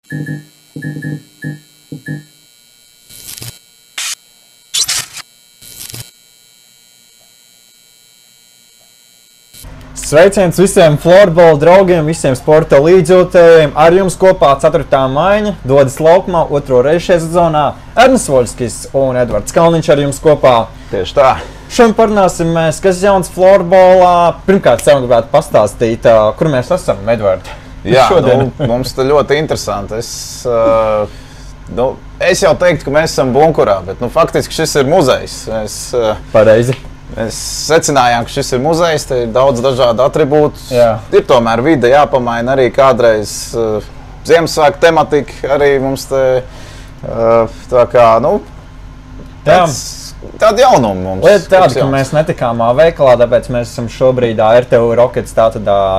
Sveiciens visiem florbola draugiem, visiem sporta līdzjūtējiem. Ar jums kopā 4. maiņa dodas laukumā otro reizi šajā sezonā. Ernsts Voļskis un Edvards Kalniņš ar jums kopā. Tieši tā. Šodien parunāsim mēs, kas jauns florbolā. Pirmkārt, sev gribētu pastāstīt, kur mēs esam, Edvards. Jā, mums tas ļoti interesanti. Es jau teiktu, ka mēs esam bunkurā, bet faktiski šis ir muzejs. Pareizi. Mēs secinājām, ka šis ir muzejs, te ir daudz dažādu atribūtu. Ir tomēr vide jāpamaina arī kādreiz Ziemassvētku tematika. Arī mums te tā kā, tāda jaunuma mums. Lieta tāda, ka mēs netikām veikalā, tāpēc mēs esam šobrīd RTU Rockets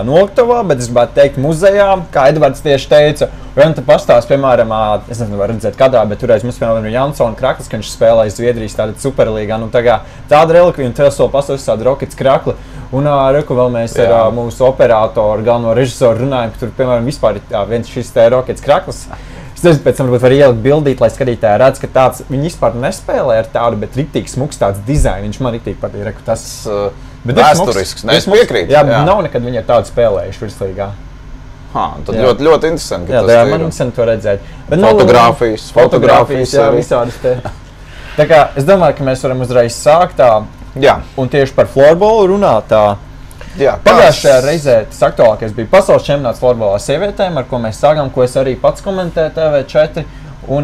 noliktavā, bet es gribētu teikt muzejā, kā Edvards tieši teica. Un te pastāst, piemēram, es nezinu, var redzēt kādā, bet toreiz mums, piemēram, ir Jansons Krakls, ka viņš spēlēja Zviedrijas Superlīgā. Tāda relikvija un tev vēl pastāst tāda Rockets Krakla. Un reku vēl mēs ar mūsu operatoru, galveno režisoru runājam, ka tur, piemēram, vispār ir viens šis te Rockets Krakls. Es nezinu, pēc tam varbūt var ielikt bildīt, lai skatītāji redz, ka tāds, viņi vispār nespēlē ar tādu, bet riktīgi smuks tāds dizaini. Viņš man riktīgi patīk, reku tas vēsturisks. Es piekrītu. Jā, nav nekad viņi ar tādu spēlējuši virslīgā. Tad ļoti interesanti, ka tas ir. Man interesanti to redzēt. Fotogrāfijas, jā, visādas te. Tā kā es domāju, ka mēs varam uzreiz sākt tā. Jā. Un tieši par florbolu runāt tā. Pagājušajā reizē tas aktuālākais bija pasaules čempionāts florbolā sievietēm, ar ko mēs sākām, ko es arī pats komentēju TV4. Un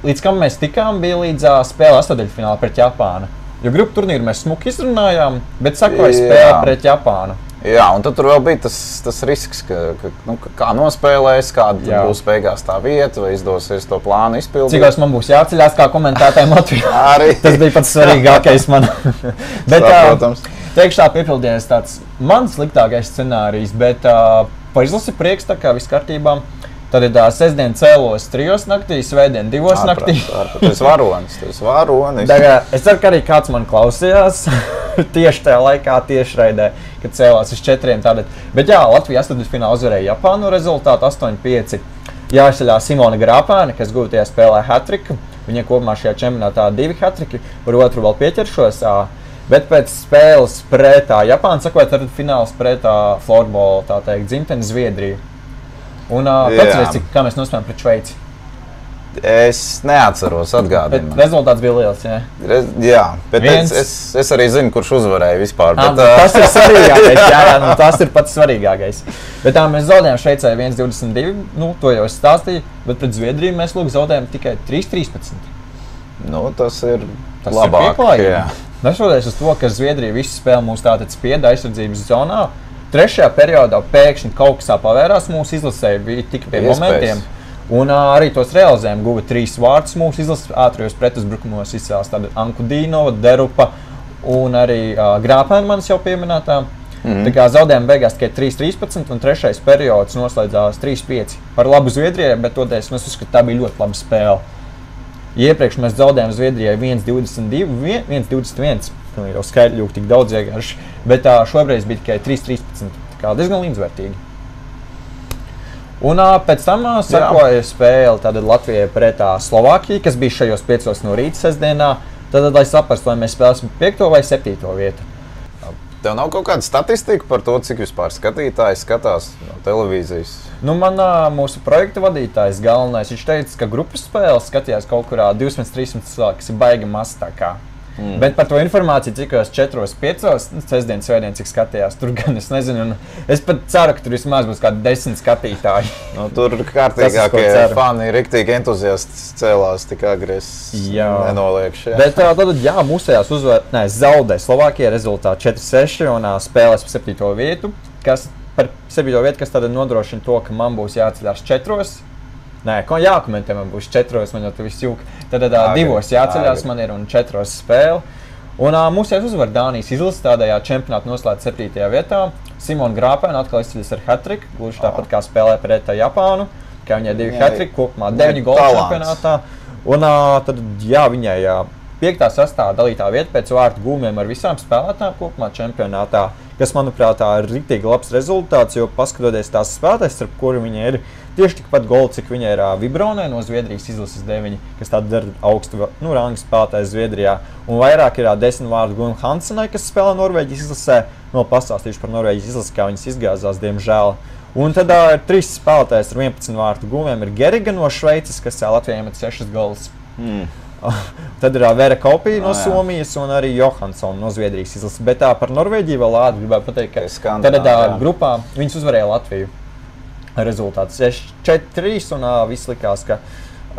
līdz kam mēs tikām, bija līdz spēle astoņdaļfinālā pret Japānu. Jo grupu turnīru mēs smuki izrunājām, bet sakoja spēle pret Japānu. Jā, un tad tur vēl bija tas risks, kā nospēlēs, kāda būs beigās tā vieta, vai izdosies to plānu izpildīt. Cikos man būs jāceļās kā komentētājiem Latvijā. Tas bija pats svarīgākais man. Bet, teikšu tā, piepildījās tāds mans sliktākais scenārijs, bet par izlasi prieks, tā kā viss kārtībā. Tad ir sestdien cēlos 3 naktī, svētdien 2 naktī. Tas varonis. Es ceru, ka arī kāds man klausījās tieši tajā laikā, tiešraidē, kad cēlās uz 4. Tātad. Bet jā, Latvija astoņdaļfinālā uzvarēja Japānu rezultātu 8-5. Jāizceļās Simona Grāpēne, kas gūtajā spēlē hat-triku. Viņa kopumā šajā čempionātā 2 hat-triki, par otru vēl pieķeršos. Bet pēc spēles pret Japānu, sakot, tad fināls pret florbola, tā teikt, dzimteni Zviedriju. Un pats kā mēs nospēlējām pret Šveici? Es neatceros, atgādinu. Bet rezultāts bija liels, jā? Jā, bet es arī zinu, kurš uzvarēja vispār. Tas ir svarīgākais, tas ir pats svarīgākais. Bet mēs zaudējām Šveicē 1-22, to jau es stāstīju, bet pret Zviedriju mēs zaudējām tikai 3-13. Tas ir labāk. Nešoties uz to, ka Zviedrija visu spēli mūs tātad spieda aizsardzības zonā. 3. periodā pēkšņi kaut kas pavērās mūsu izlasē, bija tik pie momentiem. Un arī tos realizējām, guva 3 vārdus mūsu izlases ātrijos pretuzbrukumos izcēlās tāda Ankudīnova, Derupa un arī Grāpēna manis jau pieminētā. Tā kā zaudējām beigās tikai 3-13 un 3. periods noslēdzās 3-5 par labu Zviedrijai, bet toties mēs uzskatām, tā bija ļoti laba spēle. Iepriekš mēs zaudējām Zviedrijai 1-22, 1-21. Jau skaidri ļoti tik daudz iegarši, bet šoreiz bija tikai 3-13. Tā kā diezgan līdzvērtīgi. Un pēc tam sakoja spēle tātad Latvijai pret Slovākiju, kas bija šajos 5 no rīta sestdienā. Tad, lai saprastu, vai mēs spēlēsim 5. vai 7. vietu. Tev nav kaut kāda statistika par to, cik vispār skatītāji skatās no televīzijas? Mūsu projekta vadītājs galvenais, viņš teica, ka grupas spēles skatījās kaut kurā 200-300 cilvēku, kas ir baigi maz tā kā. Bet par to informāciju, cikos 4-5, sestdien, svētdien, cik skatījās, tur gan es nezinu. Es pat ceru, ka tur vismaz būs kādi 10 skatītāji. Tur kārtīgākie fani, riktīgi entuziasti cēlās, tik agri es nenoliekšu. Bet tad, mūsējās zaudē Slovākija rezultātu 4-6 un spēlēs par 7. vietu, kas tad nodrošina to, ka man būs jāceļās 4. Nē, jākomentē, man būs 4, man jau tur viss jūka. Tad 2 jāceļās man ir un 4 spēle. Un mūsējās uzvar Dānijas izlases tādējā čempionātu noslēdz 7. vietā. Simona Grāpēna atkal izceļas ar hat-triku, gluži tāpat kā spēlē pret Japānu, kā viņai 2 hat-triki, kopumā 9 golu čempionātā. Un tad, viņai 5. 6. dalītā vieta pēc vārtu gūmiem ar visām spēlētām kopumā čempionātā, kas, manuprāt, ir riktīgi labs rezultāts, jo paskatoties tās spēlētājs, starp kuri viņa ir, tieši tikpat goli, cik viņai ir Vibronē no Zviedrijas izlases 9, kas tāda ir augstu rangu spēlētājs Zviedrijā. Un vairāk ir 10 vārdu Gunn Hansenai, kas spēlē Norvēģijas izlasē. Pastāstīšu par Norvēģijas izlasi, kā viņas izgāzās, diemžēl. Un tad ir 3 spēlētājs ar 11 vārtu guviem. Ir Geriga no Šveices, kas Latvijai iemet 6 gols. Tad ir Vera Kaupī no Somijas un arī Johansson no Zviedrijas izlases. Bet par Norvēģiju vēl ātri gribētu pateikt, ka tādā grupā viņas uzvarēja Latviju. Rezultāts 6-4 un viss likās, ka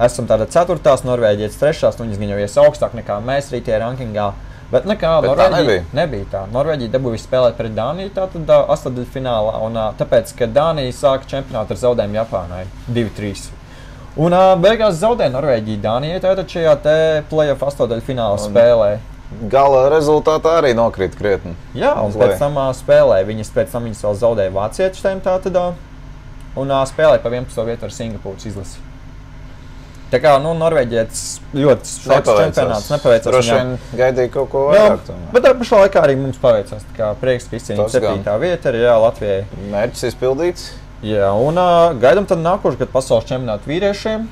esam tāda 4. Norvēģijas 3. un viņas gan jau ies augstāk nekā mēs arī tie rankingā. Bet nekā, Norvēģija nebija tā. Norvēģija dabūja spēlēt pret Dāniju tātad astotdaļfinālā, un tāpēc, ka Dānija sāka čempionātu ar zaudējumu Japānai 2-3. Un beigās zaudēja Norvēģija Dānijai tātad šajā te play-off astotdaļfināla spēlē. Gala rezultātā arī nokrīt krietni. Jā, un pēc tam spēlē. Pēc tam viņas vēl zaudēja vāciešiem tātad, un spēlēja pa 11. vietu ar Singapūras izlasi. Tā kā, Norvēģietis ļoti šoks čempionāts, nepaveicās. Droši vien gaidīja kaut ko vairāk. Bet tā pašā laikā arī mums paveicās. Tā kā prieks, ka izcīnījām 7. vietu arī Latvijai. Mērķis izpildīts. Jā, un gaidām tad nākošu gadu pasaules čempionātu vīriešiem.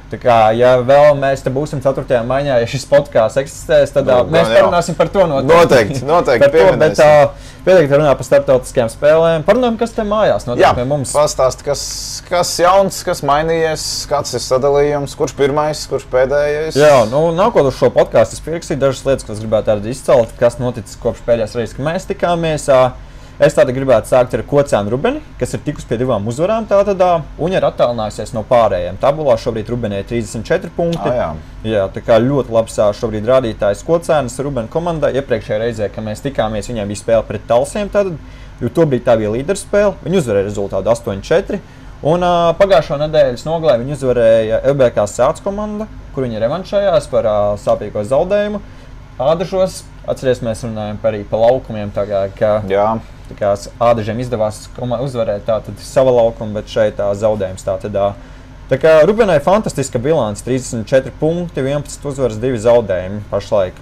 Tā kā, ja vēl mēs te būsim 4. maiņā, ja šis podcasts eksistēs, tad mēs parunāsim par to noteikti pieminēsim. Pietiekti runā par starptautiskajām spēlēm. Parunājam, kas te mājās notiek pie mums. Pastāst, kas jauns, kas mainījies, kāds ir sadalījums, kurš pirmais, kurš pēdējais. Jā, nākot uz šo podcastu, es pierakstīju dažas lietas, kas gribētu arī izcelt, kas noticis kopš pēdējās reizes, kad mēs tikāmies. Es tādu gribētu sākt ar Kocēnu Rubeni, kas ir tikus pie 2 uzvarām tātad, un ir attālinājusies no pārējiem. Tabulā šobrīd Rubenē ir 34 punkti. Jā, tā kā ļoti labs šobrīd rādītājs Kocēnas Rubena komandai. Iepriekšējā reizē, kad mēs tikāmies, viņiem bija spēle pret Talsiem tātad, jo tobrīd tā bija līderspēle. Viņi uzvarēja rezultātu 8-4. Un pagājušo nedēļas nogalē viņi uzvarēja LBK Sāc komanda, kur viņi revanšējās par sāpīgo zaudējumu. Ādažos, atceries, mēs runājam arī par laukumiem, tā kā Ādažiem izdevās uzvarēt tātad sava laukuma, bet šeit zaudējums tātad. Tā kā Rubenai fantastiska bilance, 34 punkti, 11 uzvaras, 2 zaudējumi pašlaik.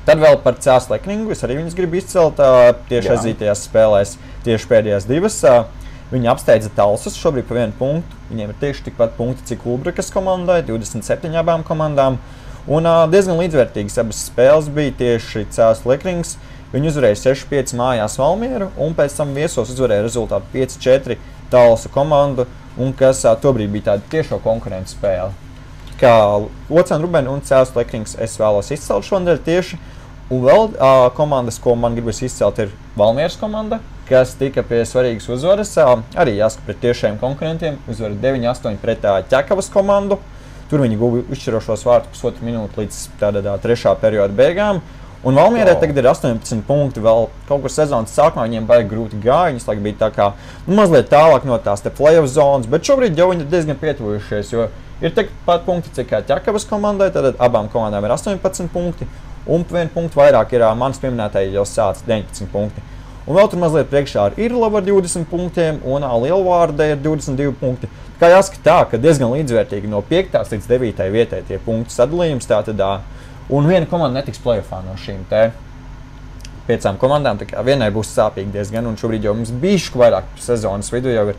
Tad vēl par CS Lekningu, es arī viņus gribu izcelt tieši aizītajās spēlēs, tieši pēdējās 2. Viņi apsteidza Talsus šobrīd pa 1 punktu, viņiem ir tieši tikpat punkti, cik Ulbrikas komandai, 27 abām komandām. Un diezgan līdzvērtīgas abas spēles bija tieši CS Lekrings. Viņi uzvarēja 6-5 mājās Valmieru un pēc tam viesos uzvarēja rezultātu 5-4 Talsu komandu, un kas tobrīd bija tāda tiešo konkurences spēle. Kā Kocēna Rubeni un CS Lekrings es vēlos izcelt šonadēļ tieši. Un vēl komandas, ko man gribas izcelt, ir Valmieras komanda, kas tika pie svarīgas uzvaras. Arī jāsaka pret tiešiem konkurentiem, uzvara 9-8 pret Ķekavas komandu. Tur viņi guva izšķirošos vārtus pusotru minūti līdz tādā 3. perioda beigām. Un Valmierai tagad ir 18 punkti, vēl kaut kur sezonas sākumā viņiem baigi grūti gāja. Viņas laikam bija tā kā mazliet tālāk no tās te play-off zonas, bet šobrīd jau viņi ir diezgan pietuvušies, jo ir tikpat punkti, cik Ķekavas komandai, tad abām komandām ir 18 punkti, un 1 punktu vairāk ir manas pieminētāji jau Sāc 19 punkti. Un vēl tur mazliet priekšā ir Irlava ar 20 punktiem, un Lielvārde ir 22 punkti. Kā jāsaka tā, ka diezgan līdzvērtīgi no 5. līdz 9. vietai tie punktu sadalījums tātad. Un viena komanda netiks play-offā no šīm 5 komandām. Vienai būs sāpīgi diezgan, un šobrīd jau mums bišķi vairāk sezonas vidū jau ir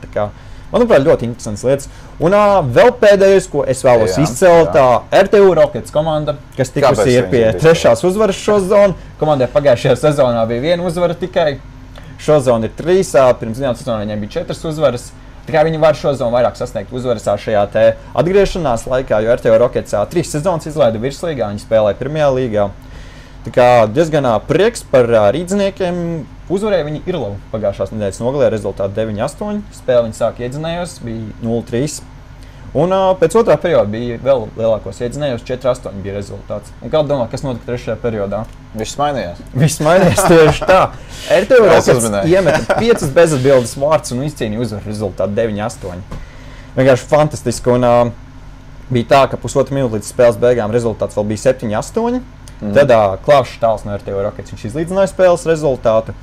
manuprāt, ļoti interesants lietas. Un vēl pēdējais, ko es vēlos izcelt, RTU Rockets komanda, kas tikusi ir pie 3. uzvaras šo zonu. Komandai pagājušajā sezonā bija 1 uzvara tikai. Šo zonu ir 3, pirms zināt sezonā viņiem bija 4 uzvaras. Tā kā viņi var šo zonu vairāk sasniegt uzvaras šajā te atgriešanās laikā, jo RTU Rockets 3 sezonas izlaida virslīgā, viņi spēlēja 1. līgā. Tā kā diezgan prieks par rīdziniekiem. Uzvarēja viņi Irlavu pagājušās nedēļas nogalē, rezultāti 9-8. Spēle viņi sāk iedzinējos, bija 0-3. Un pēc 2. perioda bija vēl lielākos iedzinējos, 4-8 bija rezultāts. Un kā domā, kas notika 3. periodā? Viss mainījās. Viss mainījās tieši tā. RTU Rockets iemeta 5 bezatbildes vārtus un izcīnīja uzvaru rezultātu 9-8. Vienkārši fantastiski. Un bija tā, ka pusotru minūti līdz spēles beigām rezultāts vēl bija 7-8. Tad Klaus Štāls no RTU Rockets viņš izlīdzināja spēles rezultātu.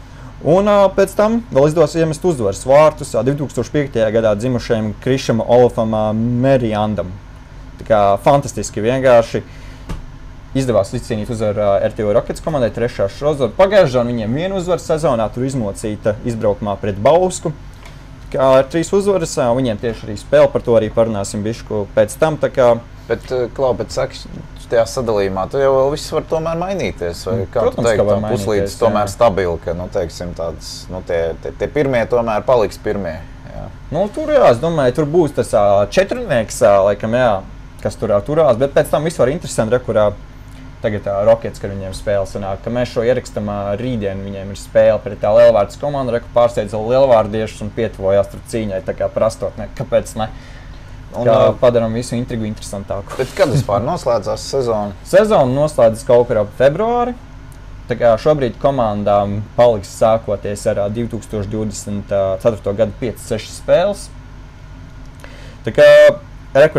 Un pēc tam vēl izdevās iemest uzvaras vārtus 2005. gadā dzimušajam Krišam Olafam Merijandam. Tā kā fantastiski vienkārši izdevās izcīnīt uzvaru RTU Rockets komandai 3. šozoru. Pagājušajā viņiem 1 uzvaru sezonā tur izmocīta izbraukumā pret Bausku. kā ar 3 uzvaras, viņiem tieši arī spēle, par to arī parunāsim bišku pēc tam. Bet, Klau, saki, tajā sadalījumā tu jau viss var tomēr mainīties, vai kā Protams, tu teikt, ka var puslīdz tomēr stabili, ka, teiksim, tāds, tie pirmie tomēr paliks pirmie. Jā. Tur, es domāju, tur būs tas četrnieks, laikam, kas tur turās, bet pēc tam viss var interesanti, kurā tagad Rockets, kad viņiem spēle sanāk, ka mēs šo ierakstam rītdien, viņiem ir spēle pret tā Lielvārdas komandu, pārsteidza Lielvārdiešus un pietuvojās tur cīņai, tā kā prastotnē, kāpēc ne? Padaram visu intrigu interesantāku. Bet kad vispār noslēdzās sezona? Sezona noslēdzas kaut kur ap februāri. Tā kā šobrīd komandām paliks sākoties ar 2024. gadu 5-6 spēles. Tā kā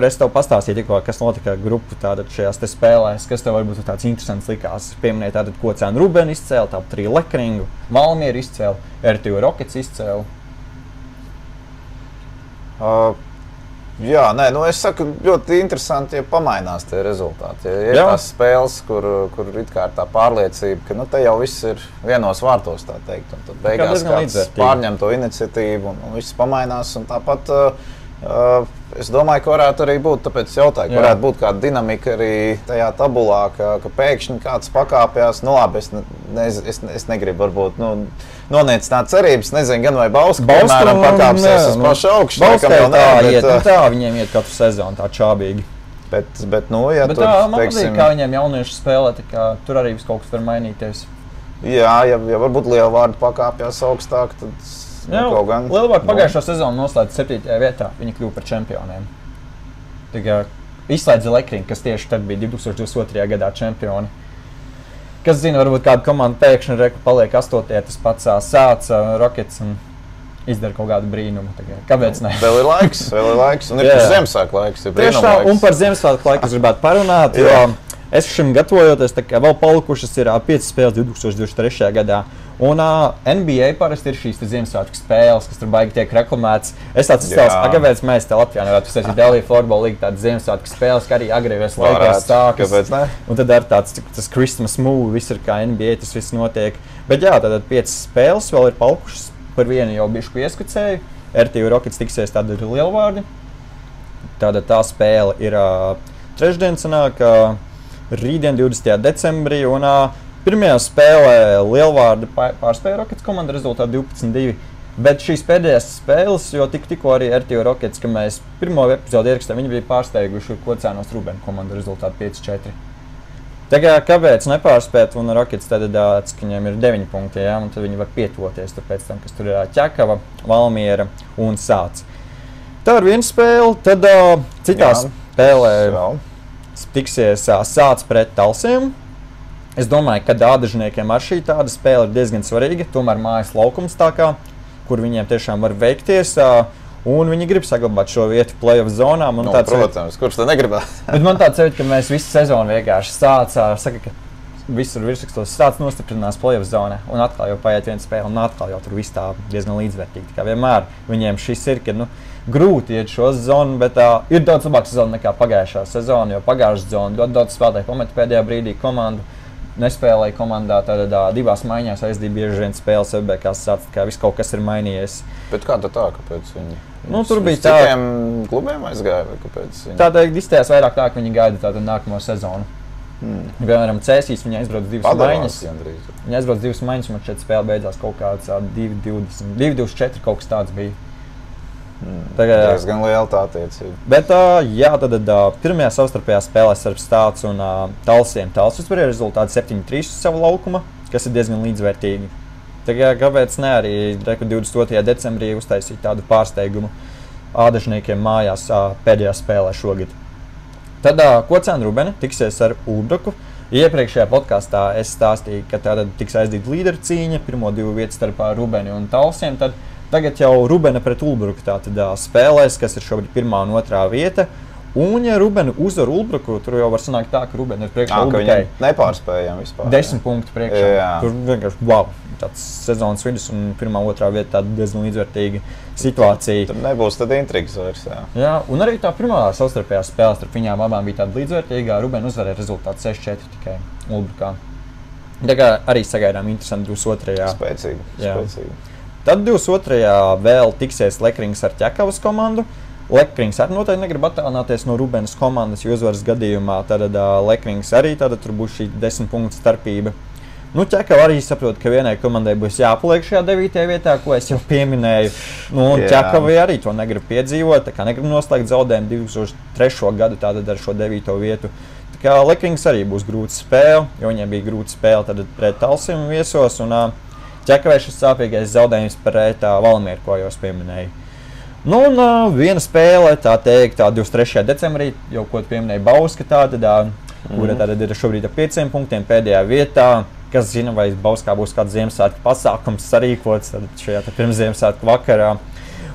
es tev pastāstīju tikko, kas notika grupu šajās te spēlēs, kas tev varbūt tāds interesants likās. Pieminēja tātad Kocēnu Rubenu izcēla, tāpat arī Lekringu, Valmieru izcēla, RTU Rockets izcēla. Jā, es saku, ļoti interesanti, ja pamainās tie rezultāti. Ja ir tās spēles, kur it kā ir tā pārliecība, ka te jau viss ir vienos vārtos, tā teikt. Un tad beigās kāds pārņem to iniciatīvu un viss pamainās. Un tāpat es domāju, ka varētu arī būt, tāpēc jautāju, ka varētu būt kāda dinamika arī tajā tabulā, ka pēkšņi kāds pakāpjas. Labi, es negribu varbūt noniecināt cerības, nezinu, gan vai Bauska, piemēram, pakāpsies uz pašu augšu. Tā viņiem iet katru sezonu tā čābīgi. Bet ja tur, man patīk, kā viņiem jaunieši spēlē, tur arī viss kaut kas var mainīties. Jā, ja varbūt Lielvārdi pakāpjas augstāk, tad Lielvārdi pagājušo sezonu noslēdz 7. vietā, viņi kļuva par čempioniem. Izslēdza Lekringu, kas tieši tad bija 2022. gadā čempioni. Kas zina, varbūt kāda komanda pēkšņi paliek 8. tas pats sāca Rockets un izdara kaut kādu brīnumu. Kāpēc ne? Vēl ir laiks, un ir par Ziemassvētku laiks. Tiešām, un par Ziemassvētku laiku es gribētu parunāt, jo es šim gatavojoties, vēl palikušas ir 5 spēles 2023. gadā. Un NBA parasti ir šīs Ziemassvētku spēles, kas tur baigi tiek reklamētas. Es tāds izstāstu, kāpēc mēs te Latvijā nevarētu uztaisīt Delija Floorball League tādas Ziemassvētku spēles, kā arī agrīvais laikos sākas. Kāpēc ne? Un tad ar tas Christmas move, viss ir kā NBA, tas viss notiek. Bet jā, tad 5 spēles vēl ir palikušas, par vienu jau bišku ieskicēju. RTU Rockets tiksies tāda ar Lielvārdi. Tāda tā spēle ir trešdien sanāk, rītdien 20. decembrī. Un, pirmajā spēlē Lielvārdi pārspēja Rockets komandu rezultātu 12-2, bet šīs pēdējās spēles, jo tikko arī RTU Rockets, ka mēs pirmo epizodu ierakstām, viņi bija pārsteiguši Kocēnos Rubenu komandu rezultātu 5-4. Kāpēc nepārspēt, un Rockets tad ka viņiem ir 9 punkti, un tad viņi var pietuvoties pēc tam, kas tur ir Ķekava, Valmiera un Sāc. Tā ir viena spēle, tad citā spēlē tiksies Sāc pret Talsiem. Es domāju, ka Dādažniekiem ar šī tāda spēle ir diezgan svarīga, tomēr mājas laukums kur viņiem tiešām var veikties, un viņi grib saglabāt šo vietu play-off zonā. Protams, kurš to negribētu? Bet man tāds sajūta, ka mēs visu sezonu vienkārši saka, ka visur virsrakstos Sāc nostiprinās play-off zonā, un atkal jau paiet viena spēle, un atkal jau tur viss tā diezgan līdzvērtīgi. Kā vienmēr viņiem šis ir, ka grūti iet šo sezonu, bet ir daudz labāka sezona nekā pagājušā sezona, jo pagājušā sezona ļoti daudz spēlētāju pameta pēdējā brīdī komandu. Nespēlēja komandā, tad divās maiņās aizdīja bieži vien spēles, beigās sāc, kā viss kaut kas ir mainījies. Bet kā tā, kāpēc viņi? Tur bija tā. Citiem klubiem aizgāja, vai kāpēc viņi? Tādēļ izstājās vairāk tā, ka viņi gaida tādu nākamo sezonu. Piemēram, Cēsīs viņi aizbrauc 2 maiņas. Viņi aizbrauc 2 maiņas, un šeit spēle beidzās kaut kāds 2-24, kaut kas tāds bija. Tas gan liela tā attiecība. Bet, tad pirmajā savstarpējā spēlē starp Stāts un Talsiem. Tals uzvarēja rezultātu 7-3 uz savu laukuma, kas ir diezgan līdzvērtīgi. Kāpēc ne arī 22. decembrī uztaisīt tādu pārsteigumu Ādažniekiem mājās pēdējā spēlē šogad. Tad Kocēna Rubene tiksies ar Ulbruku. Iepriekšējā podkastā es stāstīju, ka tātad tiks aizdīta līderu cīņa, pirmo 2 vietu starp Rubeni un Talsiem. Tagad jau Rubena pret Ulbruku spēlēs, kas ir šobrīd 1. un 2. vieta. Un, ja Rubena uzvar Ulbruku, tur jau var sanākt tā, ka Rubena ir priekšā Ulbrukai. Nepārspējami vispār. 10 punktu priekšā. Jā. Tur vienkārši tāds sezonas vidus un 1. un 2. vieta tāda diezgan līdzvērtīga situācija. Tur nebūs tad intrigas vairs. Jā, un arī tā pirmā savstarpējā spēle starp viņām abām bija tāda līdzvērtīgā. Rubena uzvarēja rezultātu 6-4 tikai Ulbrukā. Arī sagaidām interesanti 22. Spēcīgi. Tad 22. vēl tiksies Lekrings ar Ķekavas komandu. Lekrings arī noteikti negrib attālināties no Rubenas komandas, jo uzvaras gadījumā tad Lekrings arī tad tur būs šī 10 punktu starpība. Nu, Ķekava arī saprot, ka vienai komandai būs jāpaliek šajā 9. vietā, ko es jau pieminēju. Nu, Ķekavai arī to negrib piedzīvot, tā kā negrib noslēgt zaudējumu 2003. gadu tātad ar šo 9. vietu. Tā kā Lekrings arī būs grūta spēle, jo viņiem bija grūta spēle tad pret Talsim viesos. Un Ķekavai šis sāpīgais zaudējums pret Valmieru, ko jau es pieminēju. Nu, un viena spēle, tā teikt, 23. decembrī, jau ko pieminēja Bauska, kura tātad ir šobrīd ar 5 punktiem pēdējā vietā. Kas zina, vai Bauskā būs kāds Ziemassvētku pasākums sarīkots šajā pirms Ziemassvētku vakarā.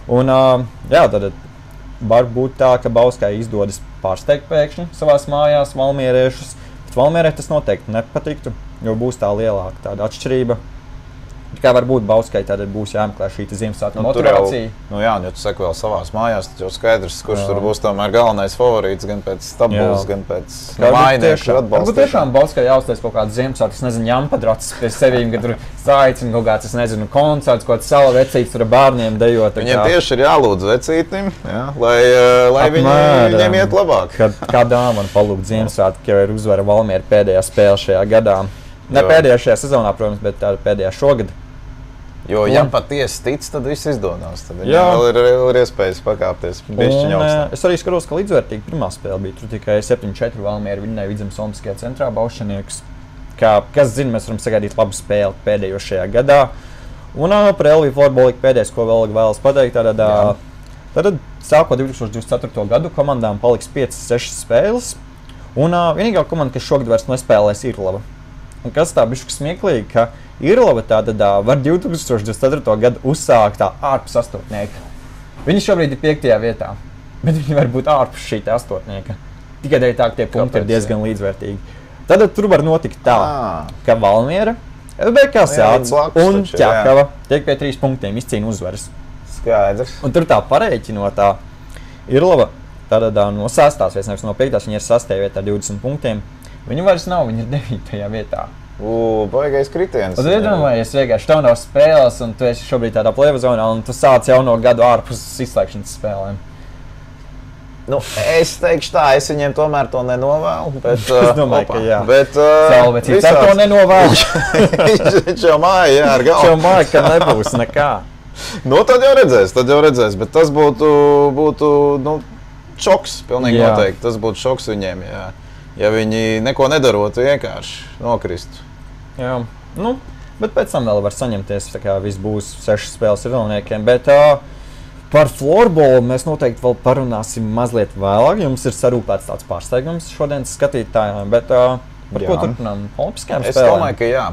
Un jā, tad var būt tā, ka Bauskai izdodas pārsteigt pēkšņi savās mājās valmieriešus, bet Valmierē tas noteikti nepatiktu, jo būs tā lielāka tāda atšķirība. Kā var būt Bauskai, tad būs jāmeklē šī Ziemassvētku motivācija. Nu jā, ja tu saki vēl savās mājās, tad jau skaidrs, kurš tur būs tomēr galvenais favorīts, gan pēc tabulas, gan pēc mājinieku atbalsta. Varbūt tiešām Bauskai jāuztais kaut kāds Ziemassvētku, es nezinu, jampadrats pie sevīm, kad tur saicina kaut kāds, es nezinu, koncerts, kaut kāds sala vecīts tur ar bārniem dejot. Viņiem tieši ir jālūdz vecītim, jā, lai viņiem iet labāk. Kā dāma man palūgt Ziemassvētku, jau ir uzvara Valmiera pēdējā spēle šajā gadā. Ne pēdējā šajā sezonā, protams, bet tā pēdējā šogad. Jo, ja patiesi tic, tad viss izdodas. Tad viņam vēl ir iespējas pakāpties bišķiņ augstāk. Es arī skatos, ka līdzvērtīgi pirmā spēle bija. Tur tikai 7-4 Valmiera vinnēja Vidzemes Olimpiskajā centrā Baušanieks. Kas zina, mēs varam sagaidīt labu spēli pēdējo šajā gadā. Un par Elviju Florboliku pēdējais, ko vēl vēlas pateikt, tad sākot 2024. gadu komandām paliks 5-6 spēles. Un vienīgā komanda, kas šogad vairs nespēlēs, ir Irlava. Un kas tā bišķi smieklīgi, ka Irlava var 2024. gadu uzsākt ārpus astotnieka. Viņi šobrīd ir 5. vietā, bet viņi var būt ārpus šī astotnieka. Tikai dēļ tā, ka tie punkti ir diezgan līdzvērtīgi. Tad tur var notikt tā, ka Valmiera, LBK Sāds un Ķekava tiek pie 3 punktiem izcīna uzvaras. Skaidrs. Un tur tā pareiķinot, Irlava no 6. vietas, nevis no 5. Viņa ir 6. vietā ar 20 punktiem. Viņa vairs nav, viņa ir 9. vietā. Baigais kritiens. Tad iedomājies, vienkārši tev nav spēles, un tu esi šobrīd tādā plēva zonā, un tu sāc jauno gadu ārpus izslēgšanas spēlēm. Nu, es teikšu tā, es viņiem tomēr to nenovēlu, bet... Es domāju, ka jā. Bet... Salvecīts ar to nenovēlu. Viņš jau māja, jā, ar galvu. Viņš jau māja, ka nebūs nekā. Nu, tad jau redzēs, bet tas būtu šoks, pilnīgi noteikti. Tas būtu šoks viņiem, jā. Ja viņi neko nedarotu, vienkārši nokristu. Jā, nu, bet pēc tam vēl var saņemties, tā kā viss būs 6 spēles Irlaniekiem. Bet par florbolu mēs noteikti vēl parunāsim mazliet vēlāk. Jums ir sarūpēts tāds pārsteigums šodienas skatītājiem, bet par ko turpinām olimpiskajām spēlēm? Es domāju, ka jā.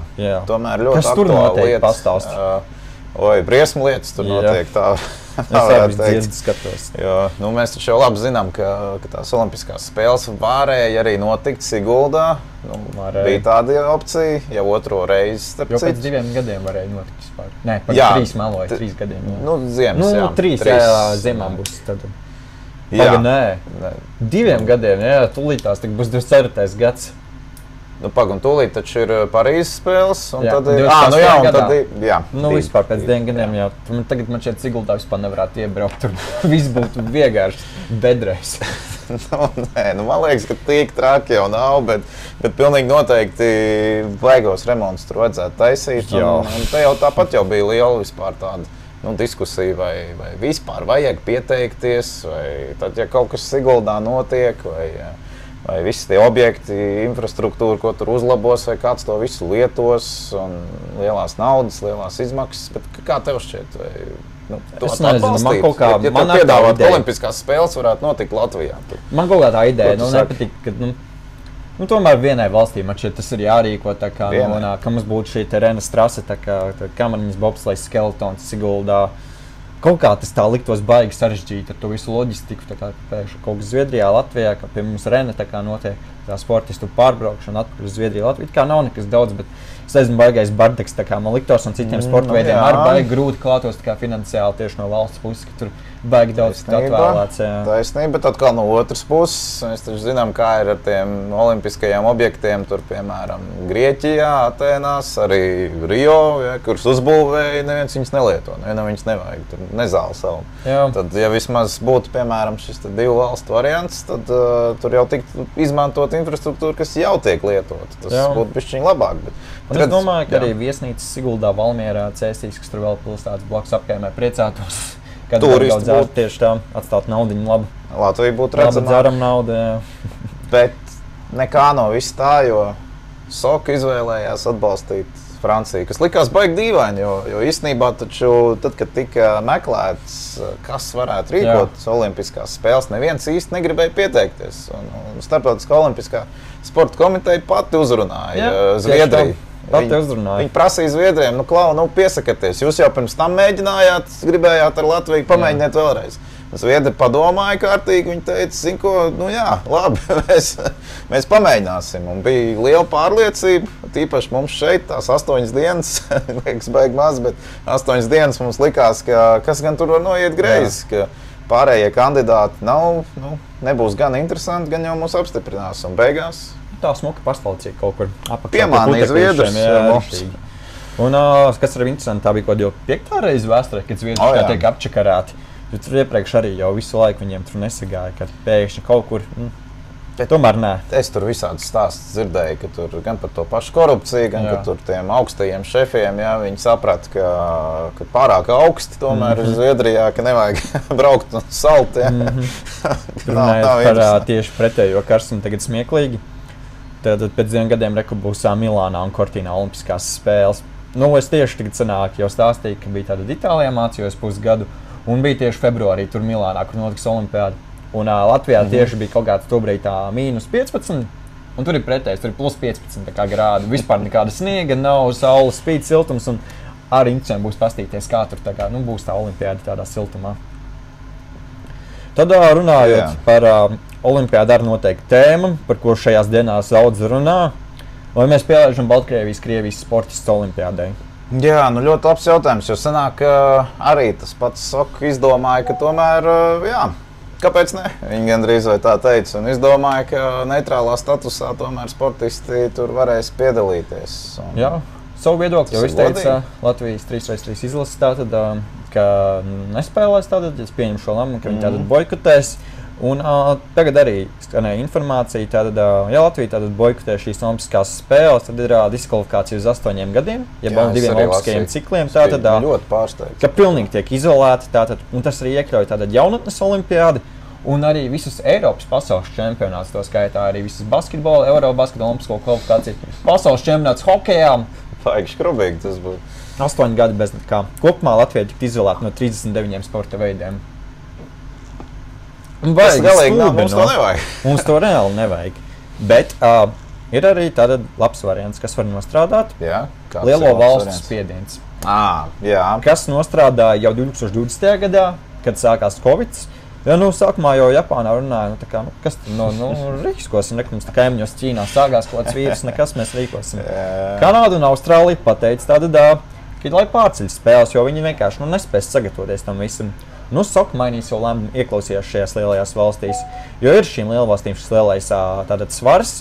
Tomēr ļoti aktuāla lieta. Pastāst? Briesmu lietas tur notiek tā. Es arī dzirdu skatos. Jo, mēs taču jau labi zinām, ka tās olimpiskās spēles varēja arī notikt Siguldā. Bija tāda opcija, jau otro reizi, starp citu. Jo pēc 2 gadiem varēja notikt vispār. Nē, pēc 3 meloja, 3 gadiem. Jā. Ziemas, jā. 3 ziemām būs tad. Nē. 2 gadiem, jā, tūlītās tik būs 24. gads. Tūlīt taču ir Parīzes spēles, un jā, tad ir... Vispār pēc 2 gadiem jau. Tagad man šeit Siguldā vispār nevarētu iebraukt, tur viss būtu vienkārši bedrais. Man liekas, ka tik traki jau nav, bet pilnīgi noteikti baigos remontus tur vajadzētu taisīt. Un te jau tāpat jau bija liela vispār tāda diskusija, vai vispār vajag pieteikties, vai tad, ja kaut kas Siguldā notiek, vai visi tie objekti, infrastruktūra, ko tur uzlabos, vai kāds to visu lietos, un lielās naudas, lielās izmaksas. Bet kā tev šķiet? Es nezinu, man kaut kā... Ja tev piedāvāt olimpiskās spēles, varētu notikt Latvijā. Man kaut kā tā ideja, nepatīk, ka tomēr vienai valstī man šķiet tas ir jārīko, tā kā, ka mums būtu šī Renas trase, tā kā Kamariņas bobslejs Skeletons Siguldā. kaut kā tas tā liktos baigi sarežģīti ar to visu loģistiku. Tā kā pēkšņi kaut kas Zviedrijā, Latvijā, kā pie mums Rene tā kā notiek tā sportistu pārbraukšana atpakaļ uz Zviedriju, Latviju. Kā nav nekas daudz, bet es nezinu, baigais bardeks, tā kā man liktos un citiem sporta veidiem arī baigi grūti klātos tā kā finansiāli tieši no valsts puses, ka tur baigi daudz atvēlēts. Taisnība, bet atkal no otras puses, mēs taču zinām, kā ir ar tiem olimpiskajiem objektiem, tur piemēram Grieķijā, Atēnās, arī Rio, ja, kurus uzbūvēja, neviens viņus nelieto, nevienam viņus nevajag, tur nezāli savu. Tad, ja vismaz būtu, piemēram, šis divu valstu variants, tad tur jau tiktu izmantot infrastruktūru, kas jau tiek lietota. Tas būtu bišķiņ labāk. Un es domāju, ka arī viesnīcas Siguldā, Valmierā, Cēsīs, kas tur vēl pilsētas blakus apkaimē priecātos. Kad daudz dzērt tieši tā, atstāt naudiņu labu. Latvija būtu redzama. Labi dzeram naudu, jā. Bet nekā no viss tā, jo Soka izvēlējās atbalstīt Franciju, kas likās baigi dīvaini, jo īstenībā taču, tad, kad tika meklēts, kas varētu rīkot olimpiskās spēles, neviens īsti negribēja pieteikties. Un Starptautiskā olimpiskā sporta komiteja pati uzrunāja Zviedriju. Viņi prasīja Zviedriem, piesakieties. Jūs jau pirms tam mēģinājāt, gribējāt ar Latviju, pamēģiniet vēlreiz. Zviedri padomāja kārtīgi, viņi teica, labi, mēs pamēģināsim. Un bija liela pārliecība, tīpaši mums šeit tās 8 dienas, liekas baigi maz, bet 8 dienas mums likās, ka kas gan tur var noiet greizi, ka pārējie kandidāti nebūs gan interesanti, gan jau mūs apstiprinās. Un beigās tā smuka pastalcīja kaut kur apakšā. Piemānīja Zviedrus. Un, kas arī interesanti, tā bija kaut jau 5. reize vēsturē, kad Zviedrus kā tiek apčakarāti. Tur iepriekš arī jau visu laiku viņiem tur nesagāja, ka pēkšņi kaut kur, tomēr nē. Es tur visādi stāstus dzirdēju, ka tur gan par to pašu korupciju, gan ka tur tiem augstajiem šefiem, viņi saprata, ka pārāk augsti tomēr ir Zviedrijā, ka nevajag braukt un salt. Runājot par tieši pretējo karstumu tagad smieklīgi. Tad pēc 2 gadiem būs Milānā un Cortīnā olimpiskās spēles. Es tieši tagad sanāku, jau stāstīju, ka bija tāda Itālijā mācījos pusgadu, un bija tieši februārī tur Milānā, kur notiks olimpiāda. Un Latvijā tieši bija kaut kāds tobrīd tā -15, un tur ir pretējs, tur ir +15 grādi. Vispār nekāda sniega nav, saule spīd, siltums, un arī interesanti būs pastīties, kā tur būs tā olimpiāda tādā siltumā. Tad runājot par olimpiādu ar noteikti tēmu, par ko šajās dienās daudz runā, vai mēs pielaižam Baltkrievijas, Krievijas sportistus olimpiādai? Jā, ļoti labs jautājums, jo sanāk, ka arī tas pats Soka izdomāja, ka tomēr, kāpēc ne? Viņi gandrīz vai tā teica, un izdomāja, ka neitrālā statusā tomēr sportisti tur varēs piedalīties. Jā, savu viedokli jau izteica Latvijas 3x3 izlases tātad, ka nespēlēs tātad, es pieņemu šo lēmumu, ka viņi tātad boikotēs. Un tagad arī skanēja informācija, tātad, ja Latvija tātad boikotē šīs olimpiskās spēles, tad ir diskvalifikācija uz 8 gadiem, ja 2 olimpiskajiem cikliem, tātad, ka pilnīgi tiek izolēti, tātad, un tas arī iekļauj tātad jaunatnes olimpiādi, un arī visus Eiropas pasaules čempionātus, to skaitā arī visas basketbola, Eurobasketbola, olimpisko kvalifikāciju, pasaules čempionāts hokejām. Baigi skrubīgi tas būtu. 8 gadi bez nekā. Kopumā Latvija tika izolēta no 39 sporta veidiem. Tas galīgi nav, mums to nevajag. Mums to reāli nevajag. Bet ir arī tāda labs variants, kas var nostrādāt. Jā, lielo valstu spiediens. Kas nostrādāja jau 2020. gadā, kad sākās Covid. Ja, sākumā jau Japānā runāja, kas rīkosim, mums tā kaimiņos Ķīnā sākās kaut kāds vīrus, nekas mēs rīkosim. Kanāda un Austrālija pateica tātad, ka lai pārceļ spēles, jo viņi vienkārši nespēs sagatavoties tam visam. Soka mainīs jau lēmumu ieklausījās šajās lielajās valstīs, jo ir šīm lielvalstīm šis lielais tātad svars.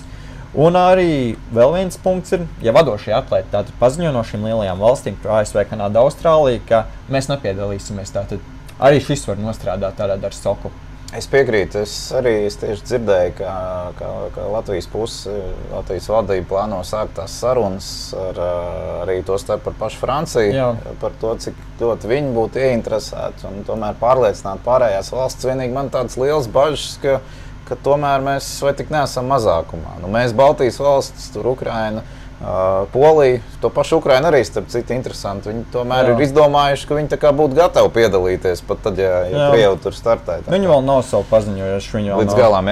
Un arī vēl viens punkts ir, ja vadošie atlēti tātad paziņo no šīm lielajām valstīm, ASV, Kanāda, Austrālija, ka mēs nepiedalīsimies tātad. Arī šis var nostrādāt tādā ar Soku. Es piekrītu. Es tieši dzirdēju, ka Latvijas puse, Latvijas valdība plāno sākt tās sarunas arī to starp par pašu Franciju, par to, cik ļoti viņi būtu ieinteresēti un tomēr pārliecināt pārējās valsts. Vienīgi man tādas liels bažas, ka tomēr mēs vai tik neesam mazākumā. Mēs Baltijas valstis, tur Ukraina, Polija, to pašu Ukrainu arī, starp citu, interesanti. Viņi tomēr ir izdomājuši, ka viņi tā kā būtu gatavi piedalīties, pat tad, ja Krievi tur startē. Viņi vēl nav savu paziņojuši. Līdz galam,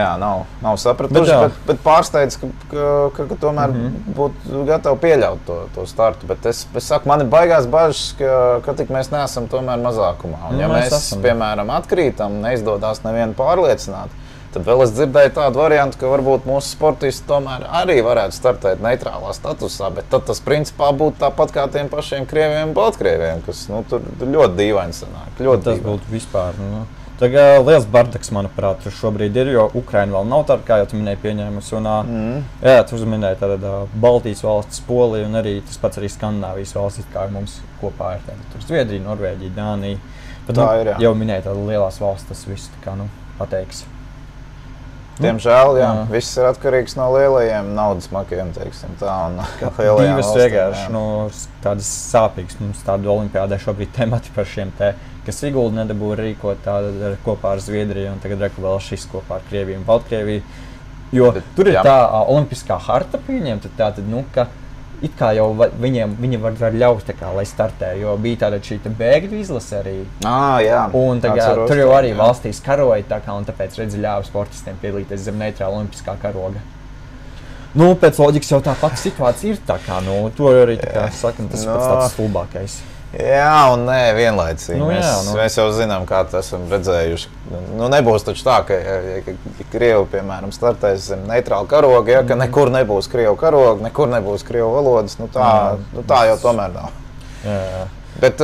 nav sapratuši, bet pārsteidz, ka tomēr būtu gatavi pieļaut to startu. Bet es saku, man ir baigās bažas, ka tik mēs neesam tomēr mazākumā. Un ja mēs piemēram, atkrītam, neizdodas nevienu pārliecināt, tad vēl es dzirdēju tādu variantu, ka varbūt mūsu sportisti tomēr arī varētu startēt neitrālā statusā, bet tad tas principā būtu tāpat kā tiem pašiem Krieviem un Baltkrieviem, kas tur ļoti dīvaini sanāk. Tas būtu vispār. Tagad liels bardaks, manuprāt, šobrīd ir, jo Ukraina vēl nav tāda, kā jau tu minēji, pieņēmusi. Jā, tu uzminēji tāda Baltijas valsts, Polija un arī tas pats arī Skandināvijas valstis, kā mums kopā ir tāda. Tur Zviedrija, Norvēģija, Dānija. Bet jau minēji tāda lielās valsts, tas viss tā kā, pateiks. Diemžēl, viss ir atkarīgs no lielajiem naudas makiem, teiksim tā, un lielajām valstīm. Vienkārši, tādas sāpīgas mums tādu olimpiādē šobrīd temati par šiem te, kas Sigulda nedabūja rīkot tāda kopā ar Zviedriju, un tagad vēl šis kopā ar Krieviju un Baltkrieviju. Jo tur ir tā olimpiskā harta pieņemta, tātad, ka it kā jau viņi var ļaut, lai startē, jo bija tāda šī bēgļu izlase arī. Un tur jau arī valstīs karoja, un tāpēc ļāva sportistiem piedalīties zem neitrāla olimpiskā karoga. Pēc loģikas jau tā pati situācija ir tā kā, to arī saka, tas pats tāds stulbākais. Jā, un nē, vienlaicīgi. Mēs jau zinām, kā tas esam redzējuši. Nebūs taču tā, ka Krievi, piemēram, startēs zem neitrāla karoga, ka nekur nebūs Krievu karoga, nekur nebūs Krievu valodas. Tā jau tomēr nav. Jā. Bet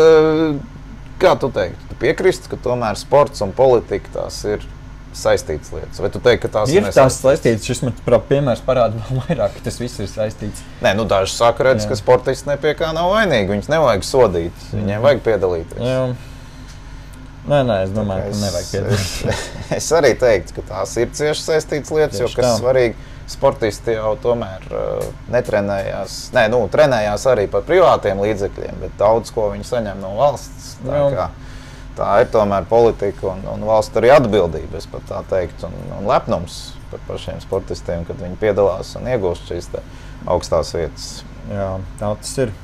kā tu teiktu? Tu piekristi, ka tomēr sports un politika tās ir saistītas lietas? Vai tu teiksi, ka tās ir tās saistītas? Šis man piemērs parāda vēl vairāk, ka tas viss ir saistīts. Nē, daži saka, redz, ka sportisti nepie kā nav vainīgi. Viņus nevajag sodīt, viņiem vajag piedalīties. Jā. Nē, es domāju, ka nevajag piedalīties. Es arī teiktu, ka tās ir cieši saistītas lietas, jo kas svarīgi, sportisti jau tomēr trenējās arī par privātiem līdzekļiem, bet daudz ko viņi saņem no valsts. Tā ir tomēr politika un valsts arī atbildība, es pat tā teiktu, un lepnums par pašiem sportistiem, kad viņi piedalās un iegūst šīs augstās vietas. Jā, tā tas ir.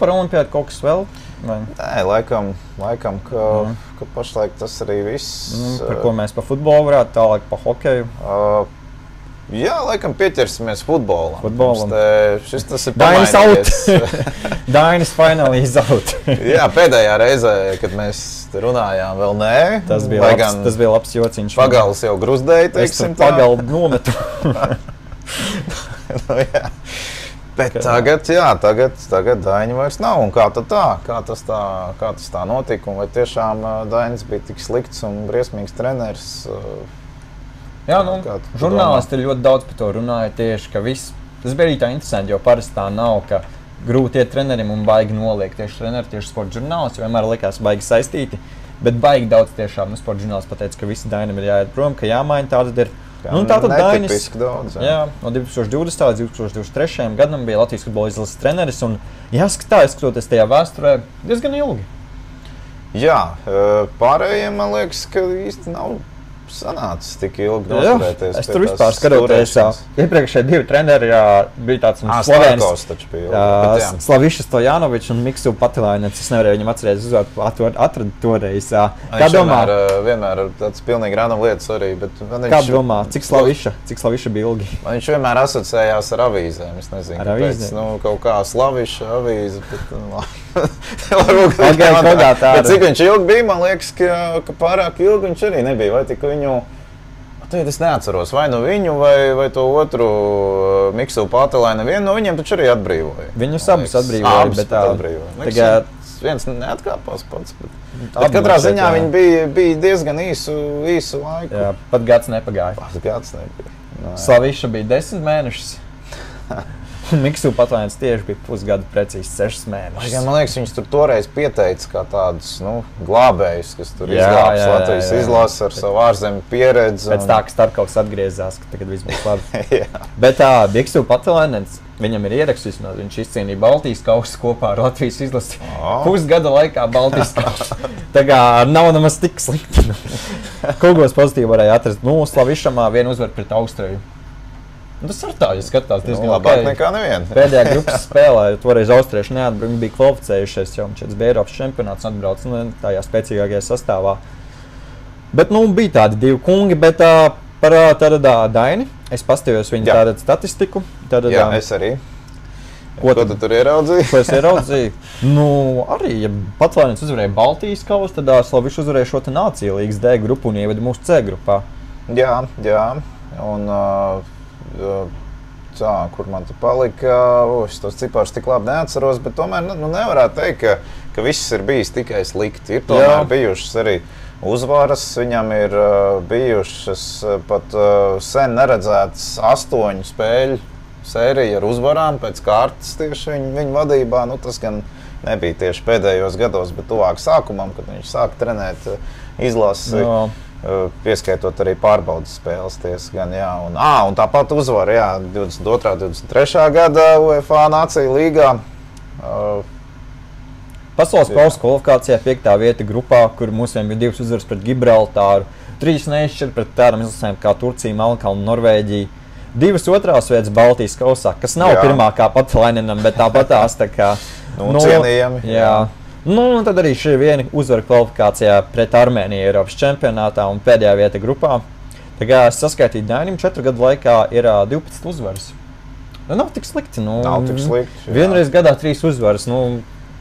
Par olimpiādu kaut kas vēl? Vai? Nē, laikam ka pašlaik tas arī viss. Par ko mēs pa futbolu varētu, tālāk pa hokeju? Jā, laikam pieķersimies futbolam. Šis tas ir Dainis out! Dainis finally is out! Jā, pēdējā reizē, kad mēs runājām, vēl nē. Tas bija labs jociņš. Pagals jau gruzdēja, teiksim tā. Pagalu nometu. Jā. Bet tagad Daini vairs nav. Un kā tas tā notika? Un vai tiešām Dainis bija tik slikts un briesmīgs treneris? Jā, žurnālisti ļoti daudz par to runāja tieši, ka tas bija arī tā interesanti, jo parasti tā nav, ka grūti iet trenerim un baigi noliek tieši treneri, tieši sporta žurnālisti, vienmēr likās baigi saistīti, bet baigi daudz tiešām sporta žurnālisti pateica, ka visi Dainam ir jāiet prom, ka jāmaina, tātad ir. Tātad Dainis, daudz, no 2020. līdz 2023. gadam bija Latvijas futbola izlases treneris, un skatoties tajā vēsturē diezgan ilgi. Jā, pārējiem man liekas, ka īsti nav sanācis tik ilgi noturēties. Es tur vispār skatoties, iepriekšēji divi treneri bija tāds Slovēns. Slaviša Stojanovičs un Miksu Patilainets. Es nevarēju viņam atcerēties uzvārdu, atradu toreiz. Kā domā? Vienmēr tāds pilnīgi random lietas arī. Kā domā, cik Slaviša bija ilgi? Viņš vienmēr asociējās ar avīzēm. Es nezinu, kāpēc. Kaut kā Slaviša avīze. Bet cik viņš ilgi bija, man liekas, ka pārāk ilgi viņš arī nebija. Vai tik viņu, tad es neatceros, vai nu viņu, vai to otru Miksu Pātelainu, vienu no viņiem taču arī atbrīvoja. Viņus abus atbrīvoja, bet tagad viens neatkāpās pats. Bet katrā ziņā viņi bija diezgan īsu laiku. Jā, pat gads nepagāja. Slaviša bija 10 mēnešus. Miksu Patlains tieši bija pusgadu precīzi 6 mēnešus. Man liekas, viņš tur toreiz pieteica kā tādus glābējus, kas tur izglābs Latvijas izlasi ar savu ārzemju pieredzi. Pēc tā, ka Starkovs atgriezās, ka tagad viss būs labi. Bet Miksu Patlains, viņam ir ierakstījis, viņš izcīnīja Baltijas kausu kopā ar Latvijas izlasi. Pusgada laikā Baltijas kausu. Tā kā nav nemaz tik slikti. Kaut kos pozitīvi varēja atrast. Slavišamā vienu uzvaru pret Austriju. Tas ir tā, ja skatās diezgan labāk nekā neviena. Pēdējā grupas spēlē, toreiz austrieši neatbrīd, bija kvalificējušies, jo šeit bija Eiropas čempionāts atbrauc tajā spēcīgākajā sastāvā. Bet, bija tādi divi kungi, bet par Daini, es pastījos viņu tādu statistiku. Jā, es arī. Ko tu tur ieraudzīji? Ko es ieraudzīju? Arī, ja Pacēlnieks uzvarēja Baltijas kausu, tad Slavišs uzvarēja šo Nāciju līgas D grupu un ieveda mūsu C grupā. Jā. Un kur man tu palika, es tos ciparus tik labi neatceros, bet tomēr nevarētu teikt, ka viss ir bijis tikai slikti. Ir tomēr bijušas arī uzvaras, viņam ir bijušas pat sen neredzētas 8 spēļu sērija ar uzvarām pēc kārtas tieši viņa vadībā. Tas gan nebija tieši pēdējos gados, bet tuvāk sākumam, kad viņš sāka trenēt izlasi, pieskaitot arī pārbaudas spēles gan, jā. Un tāpat uzvara, jā, 22. 23. gada UEFA Nāciju līgā. Pasaules kausa kvalifikācijā 5. vieta grupā, kur mums bija 2 uzvaras pret Gibraltāru, 3 neizšķir pret tādām izlasēm kā Turcija, Melnkalna, Norvēģija. 2 otrās vietas Baltijas kausā, kas nav pirmā kā Pacēlniekam, bet tāpatās tā kā cienījami. Jā. Un tad arī šī viena uzvara kvalifikācijā pret Armēniju Eiropas čempionātā un pēdējā vieta grupā. Tā kā es saskaitīju, Dainim 4 gadu laikā ir 12 uzvaras. Nav tik slikti. Nav tik slikti. Vienreiz gadā 3 uzvaras.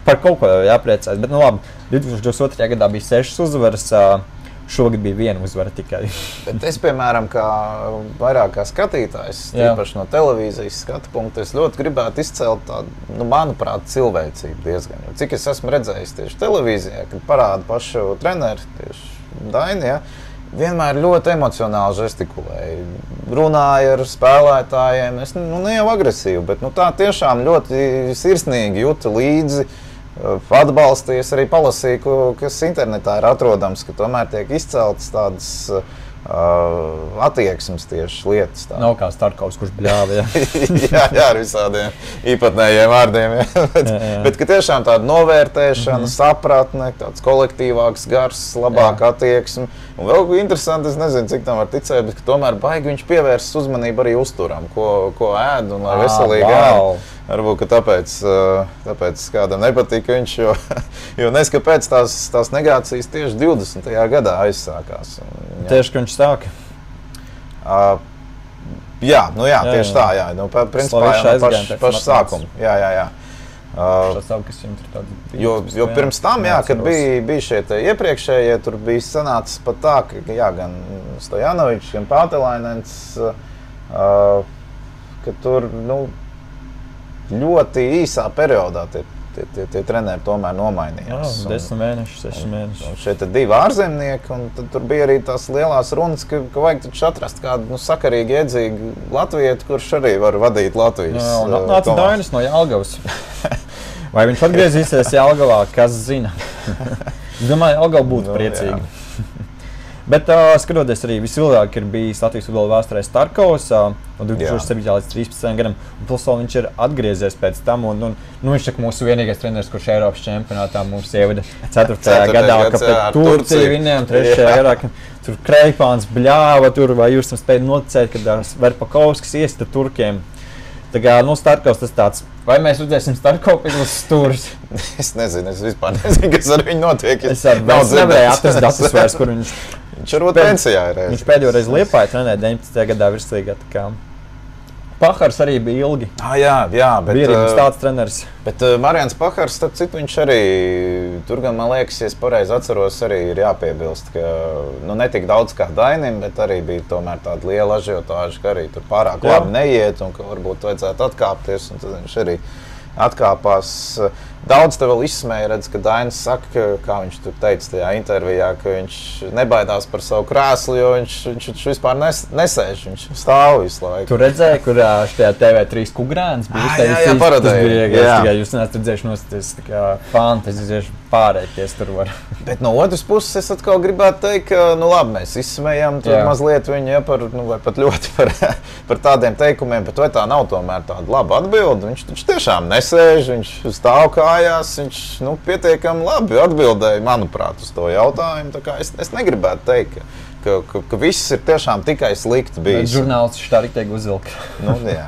Par kaut ko jāpriecājas. Bet labi, 2022. gadā bija 6 uzvaras. Šogad bija 1 uzvara tikai. Bet es, piemēram, vairāk kā skatītājs, tīpaši no televīzijas skatu punkta, es ļoti gribētu izcelt tādu, manuprāt, cilvēcību diezgan. Jo cik es esmu redzējis tieši televīzijā, kad parāda pašu treneri, tieši Daini, vienmēr ļoti emocionāli žestikulēja. Runāja ar spēlētājiem, ne jau agresīvi, bet tā tiešām ļoti sirsnīgi juta līdzi. Atbalstījies, arī palasīju, kas internetā ir atrodams, ka tomēr tiek izceltas tādas attieksmes tieši lietas. Tā. Nav kā Starkovs, kurš bļāva. jā, ar visādiem īpatnējiem vārdiem. Bet ka tiešām tāda novērtēšana, sapratne, tāds kolektīvāks gars, labāka attieksme. Un vēl interesanti, es nezinu, cik tam var ticēt, bet tomēr baigi viņš pievērst uzmanību arī uzturam, ko ēd un lai veselīgi ēd. Varbūt tāpēc kādam nepatīk viņš, jo neskapēc tās negācijas tieši 20. gadā aizsākās. Tieši, ka viņš sāka? Jā, tieši tā, jā. Principā jau paša sākuma. Jā. Jo pirms tam, kad bija šie iepriekšējie, tur bija sanācis pat tā, ka gan Stojanovičs, gan Pātelainens, ka tur, ļoti īsā periodā tie treneri tomēr nomainījās. 10 mēnešus, 6 mēnešus. Šeit ir 2 ārzemnieki, un tur bija arī tās lielās runas, ka vajag taču atrast kādu sakarīgi, iedzīgu latvietu, kurš arī var vadīt Latvijas. Nāca Dainis no Jelgavas. Vai viņš atgriezīsies Jelgavā, kas zina? Es domāju, Jelgava būtu priecīga. Bet skatoties arī visilgāk ir bijis Latvijas futbola vēsturē Starkovs no 2007. līdz 13. gadam, un plus vēl viņš ir atgriezies pēc tam, un viņš ir mūsu vienīgais treneris, kurš Eiropas čempionātā mums ievada 4. gadā, ka pēc Turciju viņiem 3. gadā, ka tur Kreipāns bļāva, vai jūs tam spēja noticēt, kad Verpakovskis iesita turkiem. Tā kā, Starkovs tas tāds, vai mēs redzēsim Starkovu pēc stūris? Es nezinu, es vispār nezinu, kas ar viņu notiek. Es nevarēju atrast datus vairs, kur viņš varbūt pensijā ir. Viņš pēdējo reizi Liepāju trenēja 19. gadā virslīgā. Pahars arī bija ilgi. Jā, bet bija arī tāds treneris. Bet Marians Pahars, starp citu, viņš arī, tur gan, man liekas, ja es pareizi atceros, arī ir jāpiebilst, ka ne tik daudz kā Dainim, bet arī bija tomēr tāda liela ažiotāža, ka arī tur pārāk labi neiet un ka varbūt vajadzētu atkāpties, un tad viņš arī atkāpās. Daudz te vēl izsmēja, redz, ka Dainis saka, kā viņš tur teica tajā intervijā, ka viņš nebaidās par savu krēslu, jo viņš vispār nesēž, viņš stāv visu laiku. Tu redzēji, kur šajā TV3 kugrēns bija? Jā, paradēja. Tikai jūs neesat redzējuši noskaties, tā kā fantazieši pārēties tur var. Bet no otras puses es atkal gribētu teikt, ka, labi, mēs izsmējam tur mazliet viņu, vai pat ļoti par tādiem teikumiem, bet vai tā nav tomēr tāda laba atbilde? Viņš tiešām nesēž, viņš stāv kājās, viņš pietiekami labi atbildēja, manuprāt, uz to jautājumu. Tā kā es negribētu teikt, ka viss ir tiešām tikai slikti bijis. Žurnālisti tā riktīgi uzvilka. Nu, jā,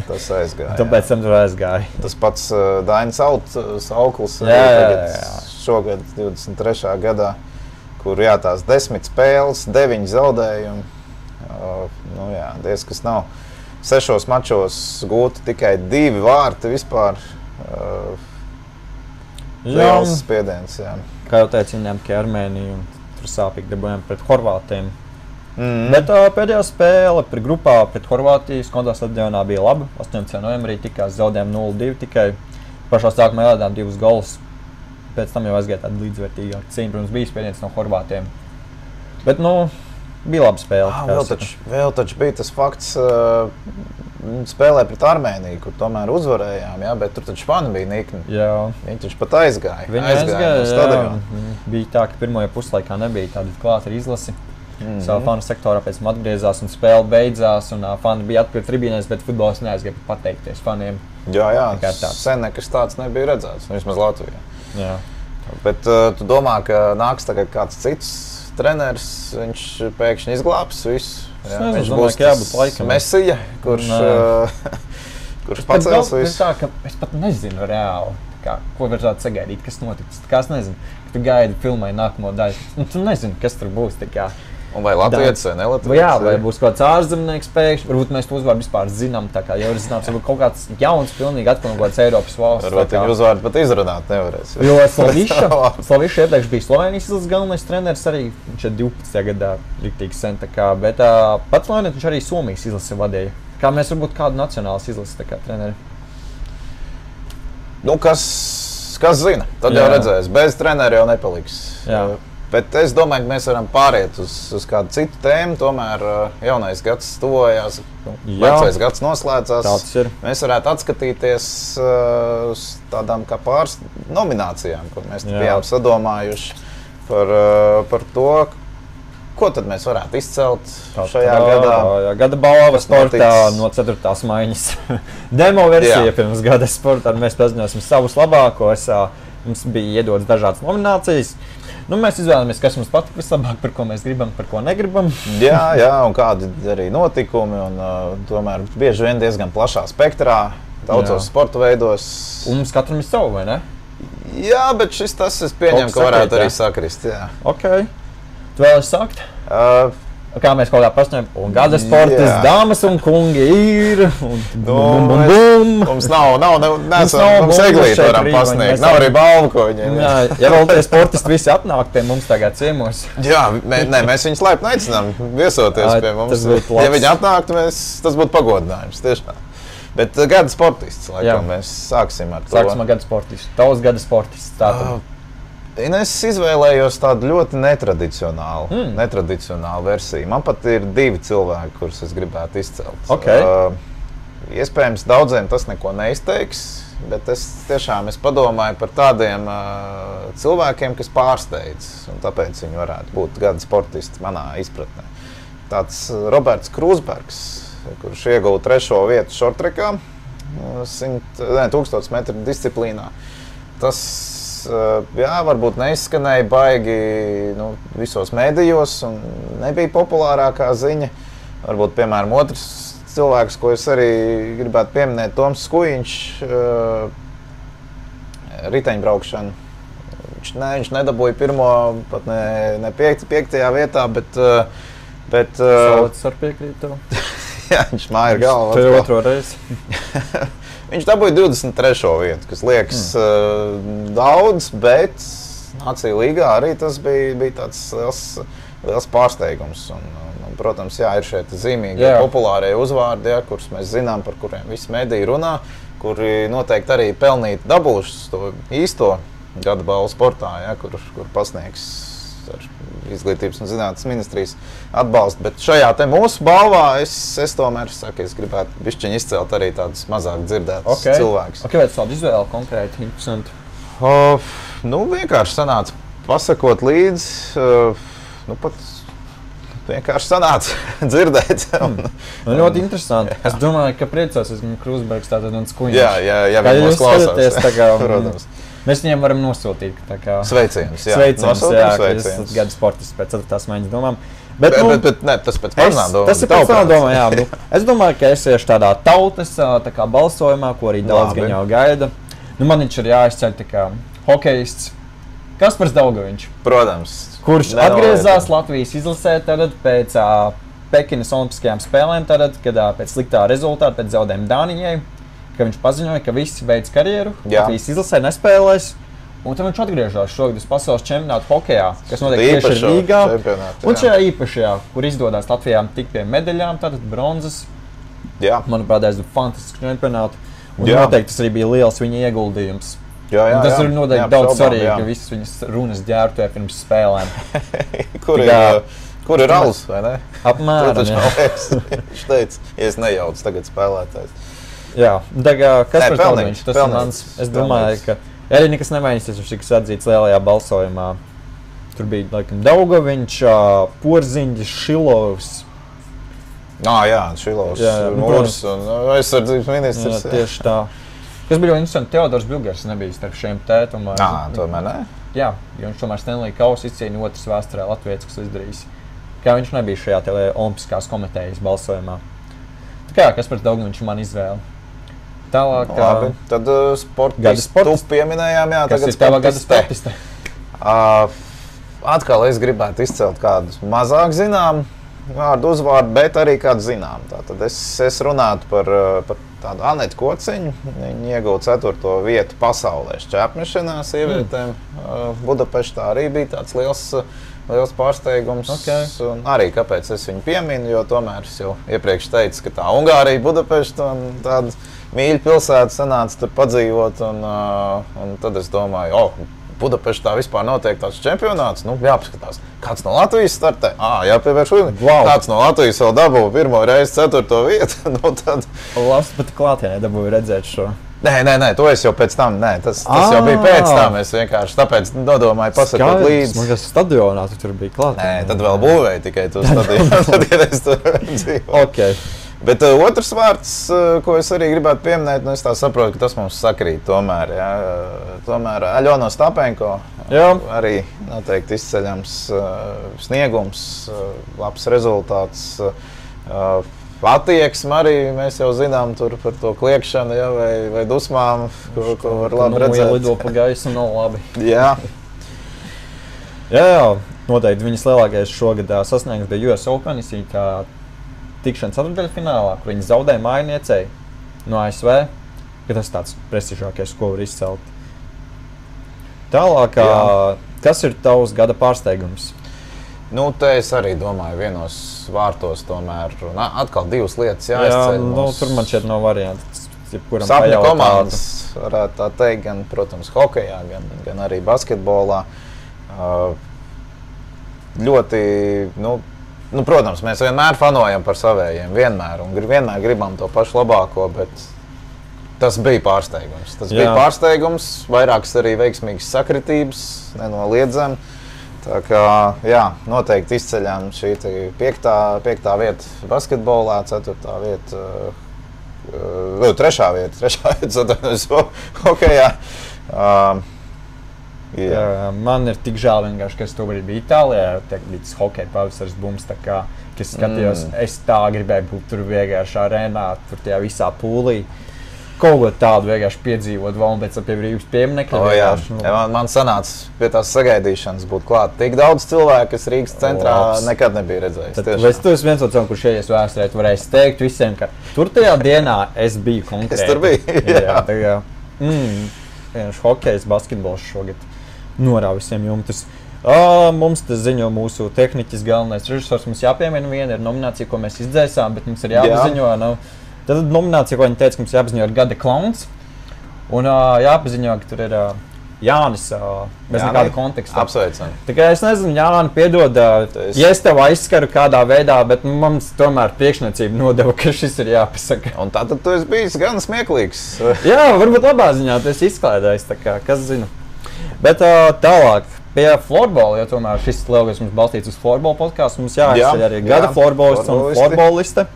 tas aizgāja. Tāpēc tam tur aizgāja. Tas pats Dainis Aukls šogad 23. gadā, kur tās 10 spēles, 9 zaudējumi. Nu jā, kas nav. 6 mačos gūti tikai 2 vārti vispār. Liels spiediens, jā. Kā jau teicu, viņam tikai Armēniju. Sāpīgi dabūjām pret Horvātiem. Bet pēdējā spēle pret grupā pret Horvātiju Skonto stadionā bija laba. 18. novembrī tikās zaudējām 0-2 tikai. Pašā sākumā ielādām 2 golus. Pēc tam jau aizgāja tāda līdzvērtīgāka cīņa. Protams, bija spiediens no Horvātiem. Bet, bija laba spēle. Vēl taču bija tas fakts, spēlē pret Armēniju, kur tomēr uzvarējām, bet tur taču fani bija nikni. Viņi taču pat aizgāja. Viņi aizgāja. Bija tā, ka pirmajā puslaikā nebija tāda klāta ar izlasi. Savā fanu sektorā pēc tam atgriezās un spēle beidzās. Un fani bija atpakaļ tribīnēs, bet futbols neaizgāja pateikties faniem. Jā, sen nekas tāds nebija redzēts, vismaz Latvijā. Jā. Bet tu domā, ka nāks tagad kāds cits treneris, viņš pēkšņi izglābs visu? Viņš būs tas Mesija, kurš pacels visu. Es pat nezinu reāli, ko vajadzētu sagaidīt, kas notiks. Es nezinu, ka tu gaidi filmai nākamo daļu. Tu nezini, kas tur būs. Un vai Latvijas vai nelatvijas? Jā, vai būs kāds ārzemnieks pēkšņi. Varbūt mēs to uzvārdu vispār zinām. Jau ir zināms, varbūt kaut kāds jauns, pilnīgi atkal no kādas Eiropas valsts. Varbūt viņu uzvārdu pat izrunāt nevarēs. Jo Slaviša iepriekš bija Slovenijas izlases galvenais treneris arī. Viņš ir 12. gadā riktīgi sen. Bet pats Slovenijas viņš arī Somijas izlase vadīja. Kā mēs varbūt kādu nacionālas izlases treneri? Kas zina? Tad jau redzēs. Bez treneri jau nepaliks. Jā. Bet es domāju, ka mēs varam pāriet uz kādu citu tēmu. Tomēr jaunais gads tuvojās, vecais gads noslēdzās. Mēs varētu atskatīties uz tādām kā pāris nominācijām, kur mēs bijām sadomājuši par to, ko tad mēs varētu izcelt šajā gadā. Gada balva sportā no 4. maiņas. Demo versija pirms gada sportā. Mēs paziņosim savus labākos. Mums bija iedotas dažādas nominācijas. Mēs izvēlamies, kas mums patīk vislabāk, par ko mēs gribam, par ko negribam. jā, un kādi arī notikumi. Tomēr bieži vien diezgan plašā spektrā, daudzos sporta veidos. Un mums katram ir savu, vai ne? Jā, bet tas es pieņemu, ka varētu arī sakrist. Jā. Ok. Tu vēlies sākt? Kā mēs kaut kā paskaidrojam, gada sportis, dāmas un kungi ir. Mums nav mums eglīti varam pasniegt, nav arī balvu, ko viņiem. Ja vēl tie sportisti visi atnāk pie mums tagad ciemos. Jā, mēs viņus laipni aicinām viesoties pie mums. Ja viņi atnāktu, tas būtu pagodinājums, tiešām. Bet gada sportists, laikam, mēs sāksim ar to. Sāksim ar gada sportistu. Tavs gada sportists. Es izvēlējos tādu ļoti netradicionālu versiju. Man pat ir 2 cilvēki, kurus es gribētu izcelt. Okay. Iespējams, daudziem tas neko neizteiks, bet es padomāju par tādiem cilvēkiem, kas pārsteidz. Tāpēc viņi varētu būt gada sportisti manā izpratnē. Tāds Roberts Krūsbergs, kurš ieguva 3. vietu šortrekā, 1000 metru disciplīnā. Tas varbūt neizskanēja baigi visos mēdījos un nebija populārākā ziņa. Varbūt, piemēram, otrs cilvēks, ko es arī gribētu pieminēt, Toms Skujiņš, riteņbraukšanu. Viņš nedabūja pirmo, pat ne 5. vietā, bet Saucis ar piekrītu. Jā, viņš māja galvu. Tev otro reizi. Viņš dabūja 23. vietu, kas liekas daudz, bet Nāciju līgā arī tas bija tāds liels pārsteigums. Protams, ir šeit zīmīgi populārie uzvārdi, kurus mēs zinām, par kuriem visi mediji runā, kuri noteikti arī pelnīti dabūšas to īsto gada balvu sportā, kur pasniegs ar Izglītības un zinātnes ministrijas atbalstu. Bet šajā te mūsu balvā es tomēr saku, es gribētu bišķiņ izcelt arī tādus mazāk dzirdētus cilvēkus. Vai tādu izvēli konkrēti? Interesanti. Vienkārši sanāca pasakot līdzi, pat vienkārši sanāca dzirdēt. Ļoti interesanti. Es domāju, ka priecāsies, ka Krūsbergs tātad un Skujiņš. Jā, viņi mūs klausās. Protams. Mēs viņiem varam nosūtīt sveicienus. Sveicienus, gada sportists pēc 4. maiņas domām. Bet tas pēc manām domām. Tas ir pēc manām domām, jā. Nu, es domāju, ka es iešu tādā tautas tā kā balsojumā, ko arī daudz gan jau gaida. Nu, man viņš ir jāizceļ tā kā hokejists Kaspars Daugaviņš. Protams. Kurš atgriezās Latvijas izlasē tad pēc Pekinas olimpiskajām spēlēm, tad, kad pēc sliktā rezultāta, pēc zaudējuma Dānijai, ka viņš paziņoja, ka visi beidz karjeru, Latvijas izlasē nespēlēs. Un tad viņš atgriežas šogad uz pasaules čempionātu hokejā, kas notiek tieši Rīgā. Un šajā īpašajā, kur izdodas Latvijām tik pie medaļām, tātad bronzas. Jā. Manuprāt, tas ir fantastisks čempionāts. Un noteikti tas arī bija liels viņa ieguldījums. Tas ir noteikti daudz svarīgi, ka visas viņas runas ģērbtuvē pirms spēlēm. Kur ir alus, vai ne? Apmēram, Viņš teica, ja es nejaucu tagad spēlētājs. Jā, Kaspars Daugaviņš, tas ir mans, es domāju, ka arī nekas nemainīsies, viņš tiks atzīts lielajā balsojumā. Tur bija, laikam, Daugaviņš, Porziņģis, Šilovs. Jā, Šilovs, Mūrs un aizsardzības ministrs. Jā, tieši tā. Kas bija ļoti interesanti, Teodors Bļugers nebija starp šiem tētumā. Tomēr ne? Jā, jo viņš tomēr Stanley Kausu izcīnīja otras vēsturē latvietis, kas izdarījis. Kā viņš nebija šajā olimpiskās komitejas balsojumā. Tā kā Kaspars Daugaviņš man izvēle. Tālāk, labi, tad sportistu pieminējām, jā, kas ir tava gada sportiste? Atkal es gribētu izcelt kādu mazāk zinām vārdu uzvārdu, bet arī kādu zinām. Tātad es runātu par tādu Anetu Kociņu. Viņa ieguva 4. vietu pasaulē šķēpmešanā sievietēm. Budapeštā arī bija tāds liels pārsteigums. Un arī kāpēc es viņu pieminu, jo tomēr es jau iepriekš teicu, ka tā Ungārija, Budapešta un tāda mīļa pilsēta sanāca tur padzīvot, un tad es domāju, Budapeštā vispār notiek tāds čempionāts, nu jāpaskatās, kāds no Latvijas startē, jāpievērš uzmanību, kāds no Latvijas vēl dabūja pirmo reizi 4. vietu, nu tad... Labs, bet klātienē dabūju redzēt šo. Nē, to es jau pēc tam, tas jau bija pēc tam, es vienkārši tāpēc nodomāju pasakot līdzi. Man kas stadionā tu tur bija klātienē. Nē, tad vēl būvēja tikai tu stadionā, tad, kad es tur dzīvoju. Okay. Bet otrs vārds, ko es arī gribētu pieminēt, es tā saprotu, ka tas mums sakrīt tomēr. Tomēr Aļona Ostapenko arī noteikti izceļams sniegums, labs rezultāts. Attieksme arī, mēs jau zinām tur par to kliekšanu vai dusmām, ko var labi redzēt. Ielido pa gaisu, nav labi. Jā, noteikti viņas lielākais šogad sasniegums bija US Open, tikšanas ceturtdaļfinālā, kur viņi zaudēja mājiniecei no ASV, ka tas tāds prestižākais, ko var izcelt. Tālāk, kas ir tavs gada pārsteigums? Nu, te es arī domāju vienos vārtos tomēr, un atkal divas lietas jāizceļ. Tur man šeit nav varianti. Sapņu komandas, varētu tā teikt, gan, protams, hokejā, gan arī basketbolā. Ļoti, protams, mēs vienmēr fanojam par savējiem, vienmēr gribam to pašu labāko, bet tas bija pārsteigums. Bija pārsteigums, vairākas arī veiksmīgas sakritības, nenoliedzami. Tā kā, noteikti izceļām šī 5. vieta basketbolā, 4. vieta, 3. vieta hokejā. Man ir tik žēl vienkārši, ka es tobrīd biju Itālijā, bija tas hokeja pavasaris bums, tā kā, kas skatījos, es tā gribēju būt tur vienkārši arēnā, tur tajā visā pūlī. Kaut ko tādu vienkārši piedzīvot, vēl un pēc tam pie brīvības pieminekļa. Man sanāca pie tās sagaidīšanas būt klāt. Tik daudz cilvēku, kas Rīgas centrā nekad nebija redzējis. Vai tu esi viens no cilvēkiem, kurš ieies vēsturē, tu varēsi teikt visiem, ka tur tajā dienā es biju konkrēti. Es tur biju, vienkārši hokejs, basketbols šogad norāva visiem jumtus. Mums tas ziņo mūsu tehniķis galvenais režisors. Mums jāpiemina viena ir nominācija, ko mēs izdzēsām, bet mums ir jāpaziņo. Tad nominācija, ko viņi teica, ka mums jāpaziņo ir gada klauns. Un jāpaziņo, ka tur ir Jānis bez nekāda konteksta. Apsveicam. Tā kā es nezinu, Jāni, piedod, ja es tev aizskaru kādā veidā, bet mums tomēr priekšniecība nodeva, ka šis ir jāpasaka. Un tātad tu esi bijis gan smieklīgs. Jā, varbūt labā ziņā tu esi izklaidējis, tā kā, kas zina. Bet tālāk, pie florbola, jo tomēr šis lielais mums balstīts uz florbola podcastu, mums jāizceļ arī gada florbolists un florboliste.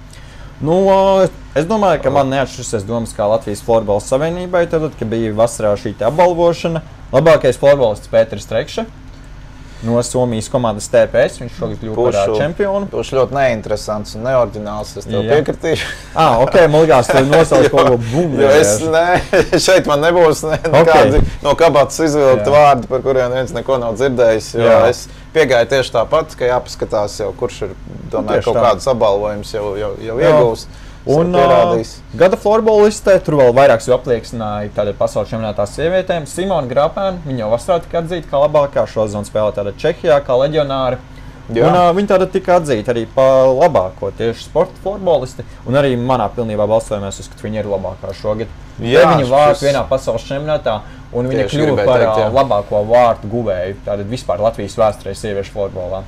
Es domāju, ka man neatšķirsies domas kā Latvijas Florbola savienībai, tad, kad bija vasarā šī apbalvošana. Labākais florbolists Pēteris Trekša. no Somijas komandas TPS. Viņš šogad kļuva par čempionu. Būs ļoti neinteresants un neoriģināls, es tev piekritīšu. Ok, man likās, tu nosauc kaut ko bumbu. Šeit man nebūs nekādi no kabatas izvilkti vārdi, par kuriem viens neko nav dzirdējis. Es piegāju tieši tāpat, ka jāpaskatās jau, kurš ir tomēr kaut kādus apbalvojumus jau iegūst. Un gada florbolistē tur vēl vairāk jau apliecināja tāda pasaules čempionātā sievietēm. Simona Grapēna, viņa jau vasarā tika atzīta kā labākā šo sezonu spēlē tāda Čehijā, kā leģionāri. Un viņa tāda tika atzīta arī par labāko tieši sporta florbolisti. Un arī manā pilnībā balsojumā es uzskatu, viņa ir labākā šogad. Viņa vārtu vienā pasaules čempionātā un viņa kļuva par labāko vārtu guvēju. Tātad vispār Latvijas vēsturē sieviešu florbolā.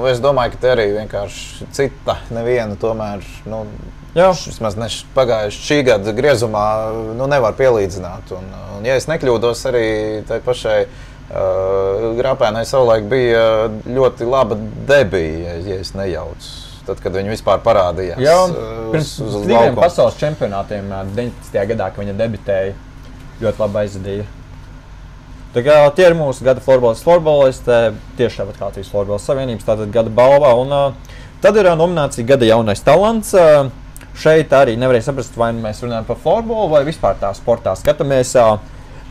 Es domāju, ka te arī vienkārši cita neviena tomēr, vismaz pagājuši šī gada griezumā, nevar pielīdzināt. Un ja es nekļūdos, arī tai pašai Grapēnai savulaik bija ļoti laba debija, ja es nejaucu. Tad, kad viņa vispār parādījās. Jā, pirms 2 pasaules čempionātiem 19. gadā, kad viņa debitēja, ļoti labi aizvadīja. Tā kā tie ir mūsu gada florbolisti, tieši tāpat kā Latvijas Florbolas Savienības, tātad gada balvā. Un tad ir nominācija gada jaunais talants. Šeit arī nevarēja saprast, vai mēs runājam par florbolu vai vispār tā sportā skatāmies.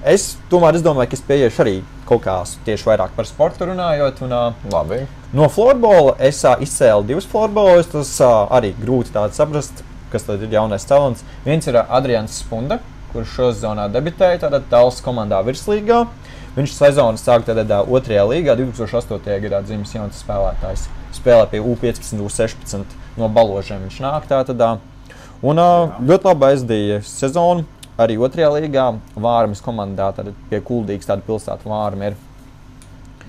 Es domāju, ka es pieiešu arī kaut kā tieši vairāk par sportu runājot. Un, labi. No florbola es izcēlu 2 florbolistus, arī grūti tādu saprast, kas tad ir jaunais talants. Viens ir Adrians Spunda, kurš šo sezonā debitēja Tallas komandā virslīgā. Viņš sezonu sāk 2. līgā, 2008. gadā dzimis jauns spēlētājs. Spēlē pie U15, U16 no Baložiem viņš nāk tātad. Un ļoti labi aizdīja sezonu. Arī 2. līgā Vārmas komandā pie Kuldīgas tāda pilsēta Vārma ir.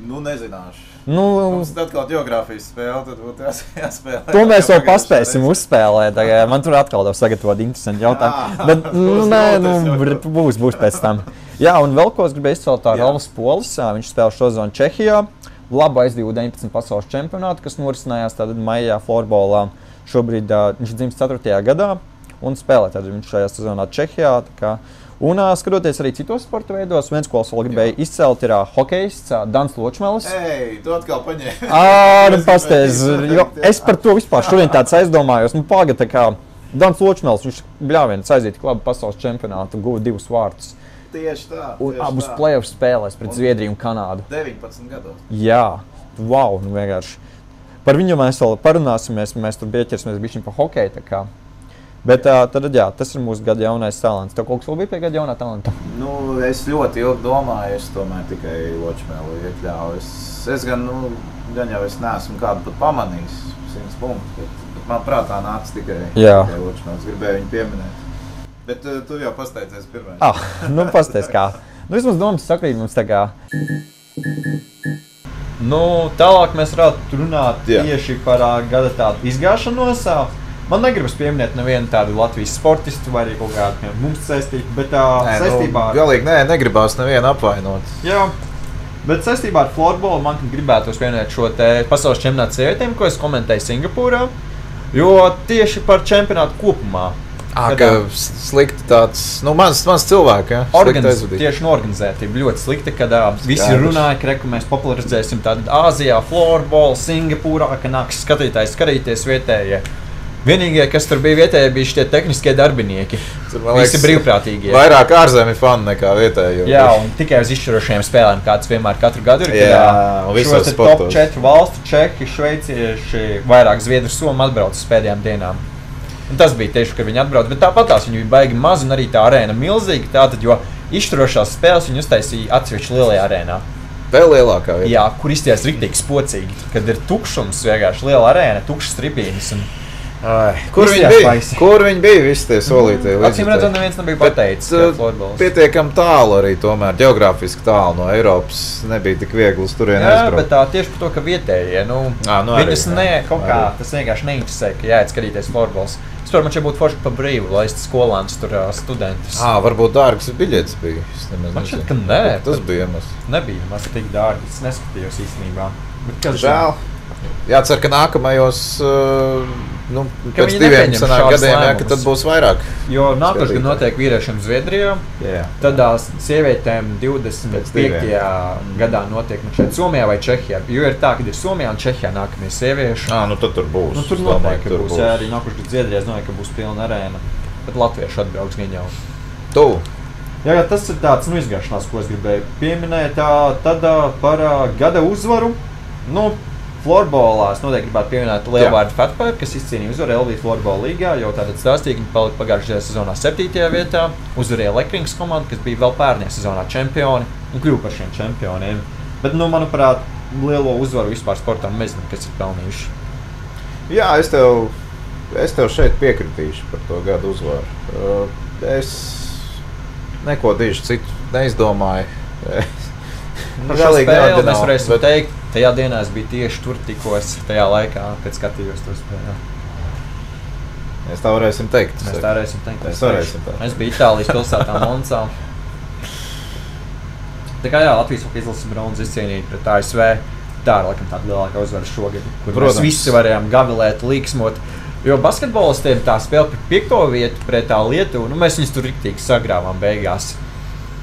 Nezināšu. Mums tad atkal geogrāfijas spēle, tad būtu jāspēlē. To mēs vēl paspēsim uzspēlēt. Man tur atkal jau sagatavot interesanti jautājumu. Bet būs pēc tam. Jā, un vēl ko es gribēju izcelt Ralfs Polis. Viņš spēlē šo sezonu Čehijā. Labi aizdīja 19 pasaules čempionātu, kas norisinājās maijā florbolā. Šobrīd viņš dzimis 4. gadā un spēlē viņš šajā sezonā Čehijā. Un skatoties arī citos sporta veidos, viens, ko es vēl gribēju izcelt, ir hokejists Dans Ločmelis. Tu atkal paņēmi. Pasties, es par to vispār šodien tāds aizdomājos. Pagad, Dans Ločmelis, viņš bļāviens aiziet tik labi pasaules čempionātu, guva 2 vārtus. Tieši tā. Un abus play-off spēlēs pret Zviedriju un Kanādu. 19 gados. Jā, wow, vienkārši. Par viņu mēs vēl parunāsimies, mēs tur pieķersimies bišķiņ par hokeju. Bet tad, tas ir mūsu gada jaunais talants. Tev kaut kas vēl bija pie gada jaunā talanta? Es ļoti ilgi domāju, es tomēr tikai Ločmelu iekļauju. Es gan jau neesmu kādu pat pamanījis 100 punktus, bet man prātā nāca tikai Ločmels. Gribēju viņu pieminēt. Bet tu jau pasteicies pirmais. Pasties kā. Vismaz domas sakrīt mums tā kā. Tālāk mēs varētu runāt tieši par gada tādu izgāšanos. Man negribas pieminēt nevienu tādu Latvijas sportistu vai arī kaut kādu mums saistību, bet saistībā ar... Galīgi negribās nevienu apvainot. Jā, bet saistībā ar florbolu man gribētos pieminēt šo te pasaules čempionātu sievietēm, ko es komentēju Singapūrā, jo tieši par čempionātu kopumā. Ka slikti tāds, mans cilvēks, tieši organizētība ļoti slikta, kad visi runāja, ka mēs popularizēsim tādu Āzijā florbolu, Singapūrā, ka nāks skatīties vietējie. Vienīgie, kas tur bija vietējie, bija šie tehniskie darbinieki. Visi brīvprātīgie. Vairāk ārzemju fani nekā vietējo. Jā, un tikai uz izšķirošajiem spēlēm, kāds vienmēr katru gadu ir. Šos top 4 valstu, Čehi, šveicieši, vairāk Zviedru, Somu atbrauc uz pēdējām dienām. Un tas bija tieši, kad viņi atbrauc, bet tāpatās viņi bija baigi maz un arī tā arēna milzīga, tātad, jo izšķirošās spēles viņi uztaisīja atsevišķi lielajā arēnā. Vēl lielākā vieta. Jā, kur izties riktīgi spocīgi, kad ir tukšums, vienkārši liela arēna, tukšas tribīnes. Kur viņi bija visi tie solītie? Acīm redzot, neviens nebija pateicis, ka florbols. Pietiekami tālu arī tomēr, geogrāfiski tālu no Eiropas nebija tik viegli uz turieni aizbraukt. Jā, bet tieši par to, ka vietējie, viņus kaut kā tas vienkārši neinteresē, ka jāiet skatīties florbols. Vispār man šeit būtu forši pa brīvu, laist skolānus tur studentus. Varbūt dārgs biļets bija. Man šķiet, ka nē. Tas bija maz. Nebija maz tik dārgi, es neskatījos īstenībā. Žēl. Jācer, ka nākamajos pēc 2 gadiem, ka tad būs vairāk. Jo nākošais gads notiek vīriešiem Zviedrijā, tad sievietēm 25. gadā notiek šeit Somijā vai Čehijā. Jo ir tā, ka ir Somijā un Čehijā nākamie sievieši. Nu tad tur būs. Nu, tur noteikti, ka būs. Jā, arī nākošais gads Zviedrijā, es domāju, ka būs pilna arēna. Tad latvieši atbrauks gan jau. Tuvu. Jā, tas ir tāds izgāšanās, ko es gribēju pieminēt. Tad par gada uzvaru. Florbolā es noteikti gribētu pieminēt Lielvārdu Fatpipe, kas izcīnīja uzvaru LV Florbola līgā, jo tātad stāstīja, ka viņi palika pagājušajā sezonā 7. vietā, uzvarēja Lekrings komanda, kas bija vēl pērnajā sezonā čempioni un kļuva par šiem čempioniem. Bet, manuprāt, lielo uzvaru vispār sportam mēs zinām, kas ir pelnījuši. Jā, es tev šeit piekritīšu par to gadu uzvaru. Es neko tieši citu neizdomāju. Par šo spēli mēs varēsim teikt, tajā dienā es biju tieši tur tikos, tajā laikā, kad skatījos to spēli. Mēs tā varēsim teikt. Es biju Itālijas pilsētā Monzā. Tā kā Latvijas hokeja izlases bronzas izcīnīja pret ASV. Tā ir laikam tāda lielākā uzvara šogad, kur mēs visi varējām gavilēt, līksmot. Jo basketbolistiem tā spēle par 5. vietu pret Lietuvu, mēs viņus tur riktīgi sagrāvām beigās.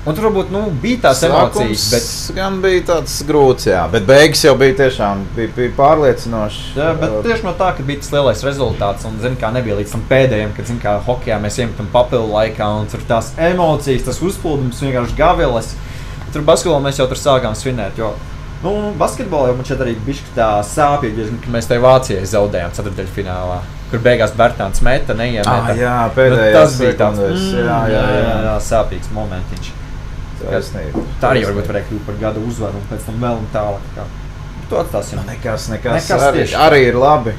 Un tur varbūt bija tās emocijas, bet gan bija tāds grūts, jā, bet beigas jau bija tiešām bija pārliecinoši. Jā, bet tieši no tā, ka bija tas lielais rezultāts un, kā nebija līdz tam pēdējiem, kad, kā hokejā mēs iemetam papildu laikā un tur tās emocijas, tas uzplūdums vienkārši gaviles. Tur basketbolā mēs jau tur sākām svinēt, jo, basketbolā jau man šeit arī bišķi tā sāpīgi, ka mēs te Vācijai zaudējām ceturtdaļfinālā, kur beigās Bertāns meta, neiemeta. Jā, pēdējās tas bija tāds, jā, sāpīgs momentiņš. Tā arī varbūt varēja kļūt par gada uzvaru un pēc tam vēl un tālāk. To atstāsim. Nekas arī ir labi.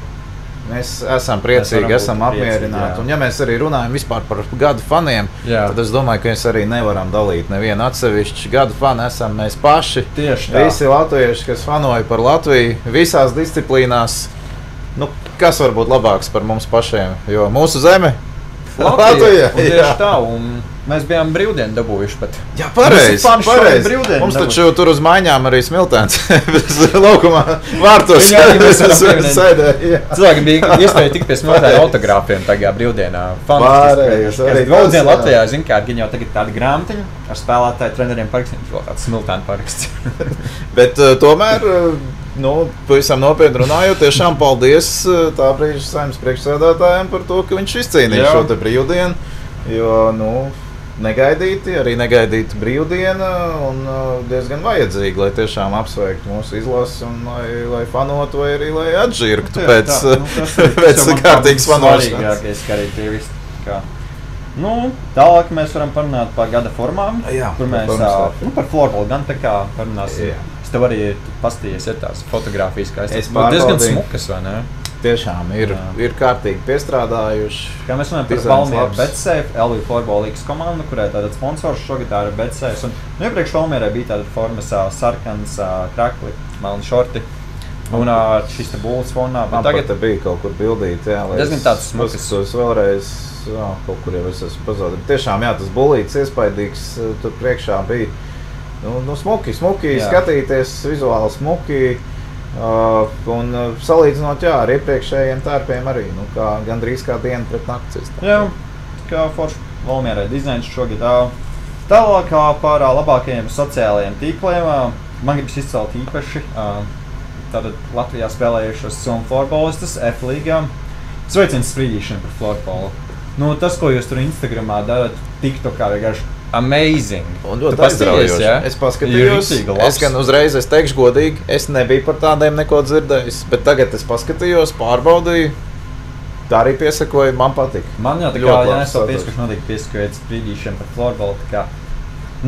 Mēs esam priecīgi, esam apmierināti. Un ja mēs arī runājam vispār par gadu faniem, tad es domāju, ka mēs arī nevaram dalīt nevienu atsevišķu gadu fanu. Esam mēs paši. Tieši tā. Visi latvieši, kas fanoja par Latviju visās disciplīnās. Kas var būt labāks par mums pašiem? Jo mūsu zeme Latvija. Tieši tā. Un mēs bijām brīvdienu dabūjuši pat. Jā, pareizi. Mums taču tur uz maiņām arī Smiltēns laukumā vārtos sēdēja. Cilvēki bija iespēja tikt pie Smiltēna autogrāfiem tagad brīvdienā. Fantastiski. Daudziem Latvijā, kā viņi jau tagad tāda grāmatiņa ar spēlētāju treneriem parakstiem. Vēl tāds Smiltēna paraksts. Bet tomēr, pavisam nopietni runājot, tiešām paldies tā brīža Saeimas priekšsēdētājiem par to, ka viņš izcīnīja šo te brīvdienu. Jo, negaidīti brīvdiena un diezgan vajadzīgi, lai tiešām apsveiktu mūsu izlasi un lai fanotu vai arī lai atžirktu pēc kārtīgas fanošanas. Tālāk mēs varam parunāt par gada formām, kur mēs par florbolu gan tā kā parunāsim. Es tev arī pastījies, tās fotogrāfijas, kā es diezgan smukas, vai ne? Tiešām ir kārtīgi piestrādājuši. Kā mēs runājam par Valmieru BetSafe, LV Florbola līgas komandu, kurai tātad sponsors šogad ir BetSafe. Un iepriekš Valmierai bija tāda formas sarkans, krakli, melni šorti un šis te bults fonā. Man tagad te bija kaut kur bildīti, diezgan tāds smukas. Es vēlreiz kaut kur jau es esmu pazaudējis. Tiešām, tas bulīts iespaidīgs, tur priekšā bija smuki skatīties, vizuāli smuki. Un salīdzinot ar iepriekšējiem tērpiem arī, gandrīz kā diena pret naktis. Jā, kā forši Valmierai dizains šogad. Tālāk par labākajiem sociālajiem tīkliem. Man gribas izcelt īpaši tātad Latvijā spēlējušos Somu florbolistus F-līgā. Sveiciens Sprīdīšana par florbolu. Tas, ko jūs tur Instagramā darat, TikTokā vienkārši amazing. Un ļoti aizraujoši. Es paskatījos, es gan uzreiz teikšu godīgi, es nebiju par tādiem neko dzirdējis, bet tagad es paskatījos, pārbaudīju, tā arī piesakoju, man patika. Man jau tā kā, es vēl pieskašu noteikti piesakojot Sprīdīšanu par florbolu, tā kā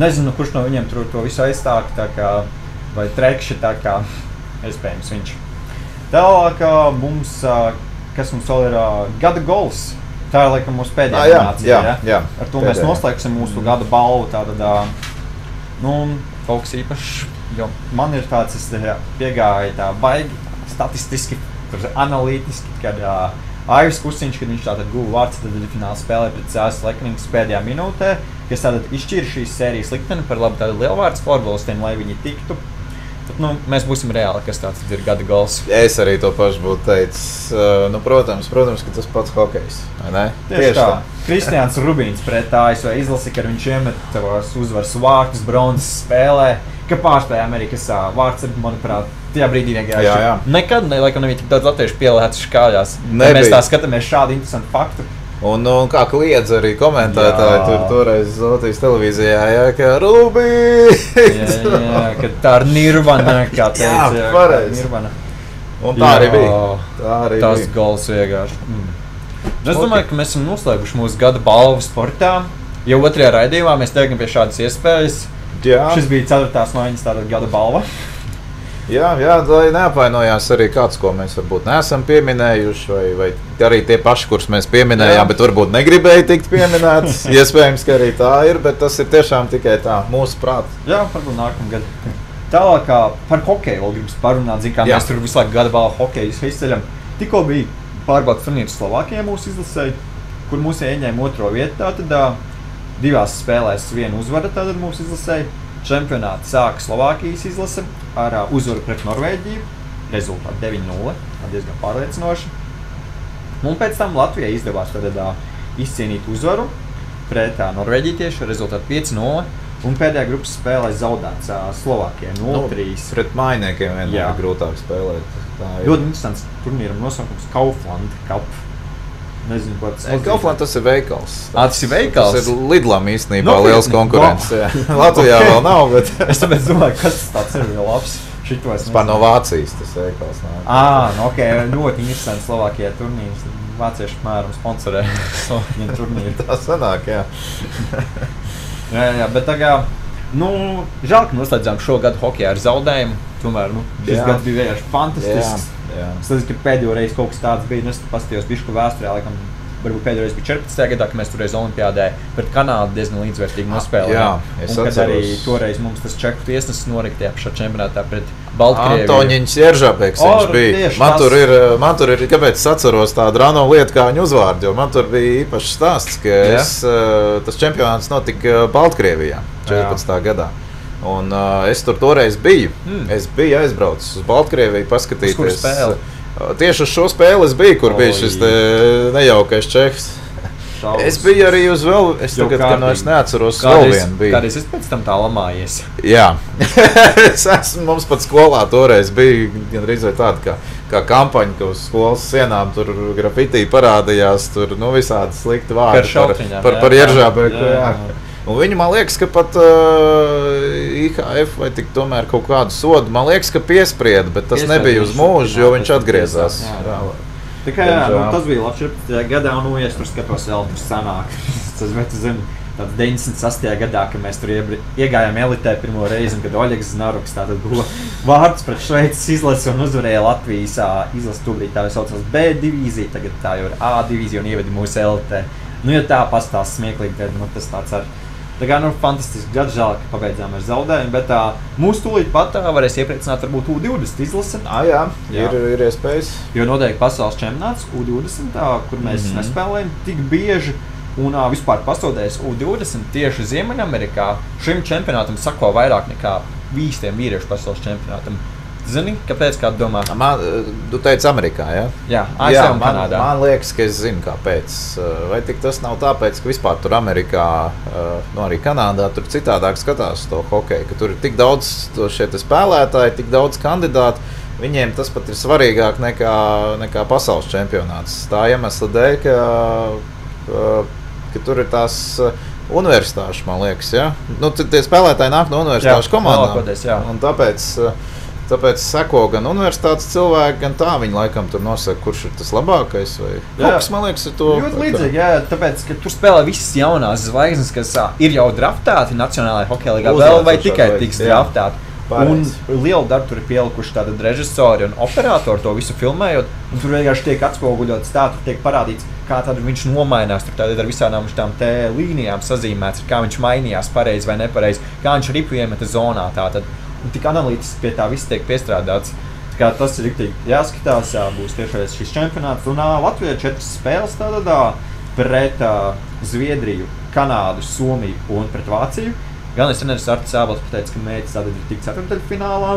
nezinu, kurš no viņiem tur to visu aizstāk, tā kā, vai trekši, tā kā, iespējams viņš. Tālāk mums, kas mums vēl ir gada gols. Tā ir laikam mūsu pēdējā nominācija. Jā. Ar to mēs noslēgsim mūsu gada balvu. Tātad, kaut kas īpašs, jo man ir tāds, es piegāju tā baigi statistiski, analītiski, kad Aivis Kusiņš, kad viņš tātad guva vārds, tad fināla spēlē pret CS Lekrings pēdējā minūtē, kas tātad izšķīra šīs sērijas likteni par labu tādu lielvārds florbolistiem, lai viņi tiktu Bet, mēs būsim reāli, kas tāds ir gada gols. Es arī to pašu būtu teicis. Protams, ka tas pats hokejs. Tieši tā. Kristiāns Rubīns pret ASV izlasi, kad viņš iemet tavos uzvaras vārtus bronzas spēlē, ka pārspēja Amerikas vārds, manuprāt, tajā brīdī vienkārši. Nekad, laikam, nebija tik daudz latviešu pielētas škājās. Mēs tā skatāmies šādu interesantu faktu. Un kā kliedz arī komentētāji toreiz Zolotijas televīzijā, ka Rubīns! Kad tā ir Nirvana, kā teica. Jā, pareizi. Un tā arī bija. Tas gols vienkārši. Es domāju, ka mēs esam noslēguši mūsu gada balvu sportā. Jau otrajā raidījumā mēs tiekam pie šādas iespējas. Jā. Šis bija 4. maiņas tātad gada balva. Jā, lai neapvainojās arī kāds, ko mēs varbūt neesam pieminējuši, vai arī tie paši, kurus mēs pieminējām, bet varbūt negribēja tikt pieminēts. Iespējams, ka arī tā ir, bet tas ir tiešām tikai tā, mūsu prāta. Jā, varbūt nākamgad. Tālāk par hokeju vēl gribas parunāt, kā mēs tur visu laiku gada balvu hokeju izceļam. Tikko bija pārbaudas turnīrs Slovākijā mūsu izlasēji, kur mūsu ieņēma 2. vietu, tātad 2 spēlēs 1 uzvara tātad mūsu izlasēji. Čempionāts sāka Slovākijas izlase ar uzvaru pret Norvēģiju, rezultātu 9-0, diezgan pārliecinoši. Un pēc tam Latvijai izdevās izcīnīt uzvaru pret Norvēģiju tieši ar rezultātu 5-0. Un pēdējā grupas spēlē zaudēts Slovākijai 0-3. Pret mainiekiem vienmēr grūtāk spēlēt. Ļoti interesants turnīram nosaukums Kaufland Cup. Nezinu, ko tas ir. Kaufland tas ir veikals. Tas ir veikals? Tas ir Lidlam īstenībā liels konkurents. Latvijā vēl nav, bet... Es tāpēc domāju, kas tas ir vēl labs. Tas pār no Vācijas tas veikals. Ok, ļoti interesants Slovākijā turnīrs. Vācieši apmēram sponsorē Slovākijā turnīru. Tā sanāk, jā. Jā, bet tagad, žēl, ka noslēdzām šo gadu hokejā ar zaudējumu. Tomēr, šis gads bija vienkārši fantastisks. Es domāju, ka pēdējo reizi kaut kas tāds bija. Es paskatījos bišku vēsturē, laikam, varbūt pēdējo reizi bija 14. gadā, kad mēs toreiz Olimpiādē pret Kanādu diezgan līdzvērtīgi nospēlējām. Un kad arī toreiz mums tas čeku tiesnesis noriktajā pašā čempionātā pret Baltkrieviju. Antoņiņš Jeržāpeks viņš bija. Man tur ir, kāpēc es atceros tādu rano lietu, kā viņu uzvārdu, jo man tur bija īpašs stāsts, ka tas čempionāts notika Baltkrievijā 14. gadā. Un es tur toreiz biju. Es biju aizbraucis uz Baltkrieviju paskatīties. Uz kuru spēli? Tieši uz šo spēli es biju, kur bija šis nejaukais čehs. Es biju arī uz vēl, es tagad, ka es neatceros, vēl vienu biju. Kādreiz es pēc tam tā lamājies? Jā. Mums pat skolā toreiz bija gandrīz vai tāda kā kampaņa, ka uz skolas sienām tur grafitī parādījās, tur visādi slikti vārdi par Jeržābeku. Un viņi, man liekas, ka pat IHF vai tik tomēr kaut kādu sodu, man liekas, ka piesprieda, bet tas nebija uz mūžu, jo viņš atgriezās. Tikai tas bija labs 14. gadā, un es tur skatos vēl tur sanāk. Tas, bet zinu, tāds 98. gadā, kad mēs tur iegājām elitē pirmo reizi, un kad Oļegs Znaruks tātad guva vārds pret Šveices izlasi un uzvarēja Latvijas izlasi tobrīd tā jau saucās B divīzija, tagad tā jau ir A divīzija un ievedi mūsu elitē. Ja tā pastāst smieklīgi, tad tas tāds ar... Tā kā fantastiski gads, žēl, ka pabeidzām ar zaudējumu, bet mūsu tūlīt pat varēs iepriecināt varbūt U20 izlase. Jā, ir iespējas. Jo noteikti pasaules čempionāts U20, kur mēs nespēlējam tik bieži, un vispār pasaudēs U20 tieši Ziemeļamerikā. Šim čempionātam sako vairāk nekā vīstiem vīriešu pasaules čempionātam. Zini, kāpēc, kā domā? Tu teici Amerikā, ja? Jā, ASV un Kanādā. Man liekas, ka es zinu, kāpēc. Vai tik tas nav tāpēc, ka vispār tur Amerikā, arī Kanādā, tur citādāk skatās to hokeju, ka tur ir tik daudz šie spēlētāji, tik daudz kandidātu. Viņiem tas pat ir svarīgāk nekā pasaules čempionāts. Tā iemesla dēļ, ka tur ir tās universitāšu, man liekas, ja? Tie spēlētāji nāk no universitāšu komandām. Un tāpēc seko gan universitātes cilvēki, gan tā viņi laikam tur nosaka, kurš ir tas labākais. Hoks, man liekas, ir to. Ļoti līdzīgi, jā, tāpēc, ka tur spēlē visas jaunās zvaigznes, kas ir jau draftēti Nacionālajā hokeja līgā vēl vai tikai tiks draftēti. Un lielu darbu tur ir pielikuši tātad režisori un operatori to visu filmējot, un tur vienkārši tiek atspoguļots tā, tur tiek parādīts, kā tad viņš nomainās, tur tātad ar visādām šitām te līnijām sazīmēts, kā viņš mainījās pareizi vai nepareizi, kā viņš ripu iemeta zonā tātad. Un tik analītiski pie tā viss tiek piestrādāts. Tas ir riktīgi jāskatās, būs tiešais šis čempionāts. Un Latvijā 4 spēles tātad pret Zviedriju, Kanādu, Somiju un pret Vāciju. Galvenais treneris Artis Ābols pateica, ka mērķis tātad ir tikt ceturtdaļfinālā.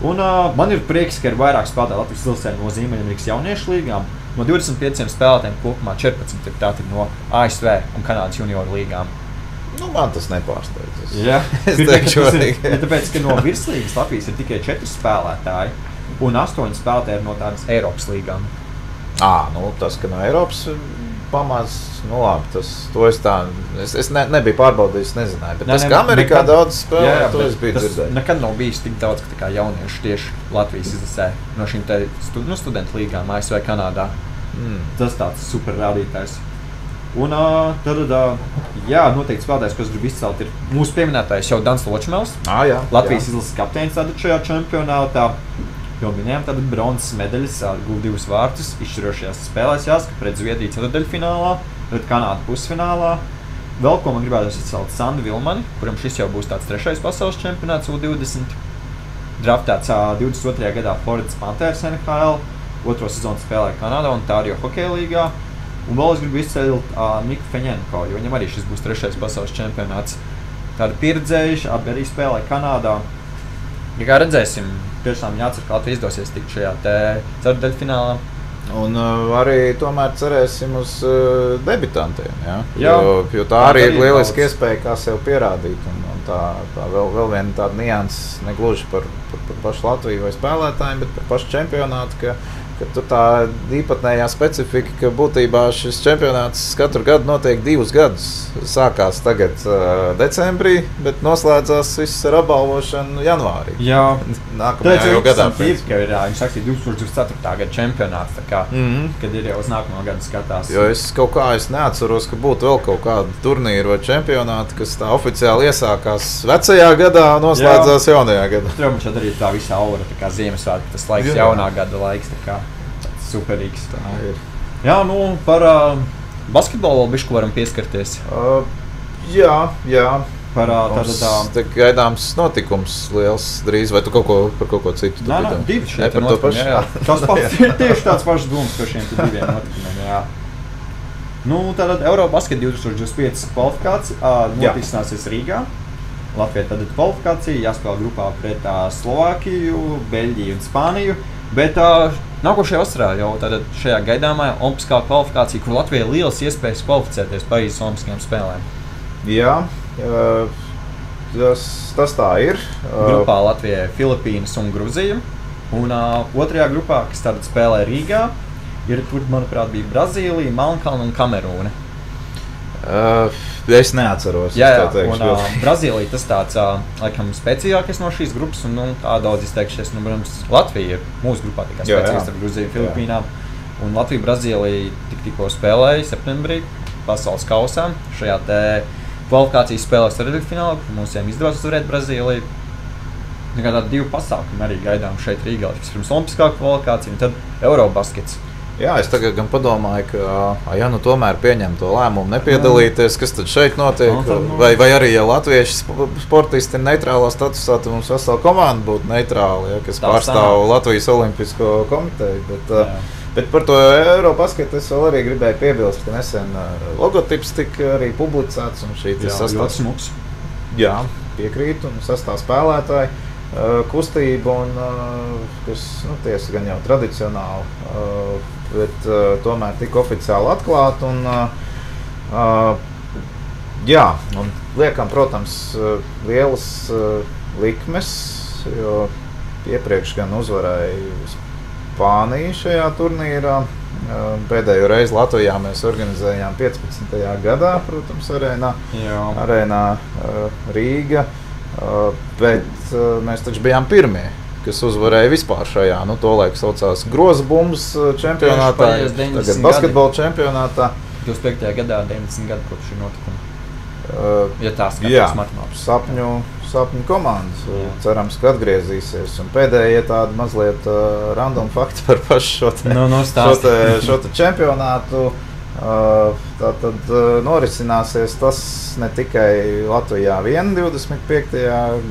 Un man ir prieks, ka ir vairāk spēlētāji Latvijas izlasē no Ziemeļamerikas jauniešu līgām. No 25 spēlētājiem kopumā 14 ir tātad no ASV un Kanādas junioru līgām. Nu, man tas nepārsteidz. Jā, es teikšu, tāpēc, ka no virslīgas Latvijas ir tikai 4 spēlētāji un 8 spēlētāji ir no tādas Eiropas līgām. Nu tas, ka no Eiropas pamāc, nu labi, es nebiju pārbaudījis, nezināju, bet tas, ka Amerikā daudz spēlē, to es biju dzirdējis. Nekad nav bijis tik daudz, ka tā kā jaunieši tieši Latvijas izlasē no šīm te studentu līgām ASV Kanādā. Tas tāds super rādītājs. Un tad, noteikti spēlētājs, kas grib izcelt, ir mūsu pieminētājs jau Dans Ločmels. Latvijas izlases kapteinis tātad šajā čempionātā. Jau minējām, tad bronzas medaļas guva 2 vārtus izšķirošajās spēlēs jāsaka pret Zviedriju ceturtdaļfinālā, pret Kanādu pusfinālā. Vēl ko man gribētu izcelt Sandu Vilmani, kuram šis jau būs tāds 3. pasaules čempionāts U20. Draftēts 22. gadā Floridas Panthers NHL, 2. sezonu spēlēja Kanādā un Ontārio hokeja līgā. Un vēl es gribu izcelt Niku Feņenko, jo viņam arī šis būs 3. pasaules čempionāts. Tādi pieredzējuši, abi arī spēlēja Kanādā. Ja kā redzēsim, tiešām jācer, ka Latvija izdosies tikt šajā ceturtdaļfinālā. Un arī tomēr cerēsim uz debitantiem, jo tā arī ir lieliski iespēja, kā sev pierādīt. Un tā vēl viena tāda nianses, negluži par pašu Latviju vai spēlētājiem, bet par pašu čempionātu, ka tā īpatnējā specifika, ka būtībā šis čempionāts katru gadu notiek 2 gadus. Sākās tagad decembrī, bet noslēdzās viss ar apbalvošanu janvārī. Jā, nākamajā jau gadā. Ka ir, viņš saka, 2024. gada čempionāts, tā kā, kad ir jau uz nākamā gada skatās. Jo es neatceros, ka būtu vēl kaut kāda turnīra vai čempionāta, kas tā oficiāli iesākās vecajā gadā un noslēdzās jaunajā gadā. Tur mums arī tā visa aura, tā kā Ziemassvētku, tas laiks, jaunā gada laiks, tā kā superīgs. Tā ir. Jā, par basketbolu vēl bišķi varam pieskarties. Jā. Tad gaidāms notikums liels drīz, vai tu par kaut ko citu? Nē, 2 šeit notikumi, jā. Tas pats ir tieši tāds pašs domas par šiem 2 notikumiem, jā. Tātad Eurobasket 2025 kvalifikācija notiksināsies Rīgā. Latvijai tad kvalifikācija, jāspēlē grupā pret Slovākiju, Beļģiju un Spāniju. Bet nākošajā vasarā jau šajā gaidāmajā olimpiskā kvalifikācija, kur Latvijai lielas iespējas kvalificēties Parīzes olimpiskajām spēlēm. Jā, tas tā ir. Grupā Latvijai Filipīnas un Gruzija. Un otrajā grupā, kas tātad spēlē Rīgā, tur, manuprāt, bija Brazīlija, Melnkalne un Kamerūna. Es neatceros. Jā, un Brazīlija tas tāds, laikam, spēcīgākais no šīs grupas, un tā daudz izteikšies, protams, Latvija ir mūsu grupā tikai spēcīgāks ar Gruziju un Filipīnām. Un Latvija Brazīlija tikko spēlēja septembrī pasaules kausā. Šajā te kvalifikācijas spēlēs ceturtdaļfinālā, kur mums izdevās uzvarēt Brazīliju. Tādi 2 pasākumi arī gaidām šeit Rīgā. Pirms olimpiskā kvalifikācija un tad Eurobaskets. Jā, es tagad gan padomāju, ka tomēr pieņem to lēmumu nepiedalīties, kas tad šeit notiek, vai arī, ja latvieši sportisti ir neitrālā statusā, tad mums vesela komanda būtu neitrāla, kas pārstāv Latvijas Olimpisko komiteju. Bet par to Eurobasketu es vēl arī gribēju piebilst, ka nesen logotips tika arī publicēts un šī sastāvs. Jā, piekrīt un sastāv spēlētāji. Kustība, kas tiesa gan jau tradicionāli, bet tomēr tika oficiāli atklāta. Un liekam, protams, lielas likmes, jo iepriekš gan uzvarēja Spānija šajā turnīrā. Pēdējo reizi Latvijā mēs organizējām 15. gadā, protams, arēnā Rīga. Bet mēs taču bijām pirmie, kas uzvarēja vispār šajā, tolaik saucās Grozbumbas čempionātā, tagad basketbola čempionātā. 25. gadā 90 gadu kopš šī notikuma. Ja tā skatās matemātiski. Sapņu komandas. Cerams, ka atgriezīsies. Un pēdējie tādi mazliet random fakti par pašu šo čempionātu. Tātad norisināsies tas ne tikai Latvijā vien 25.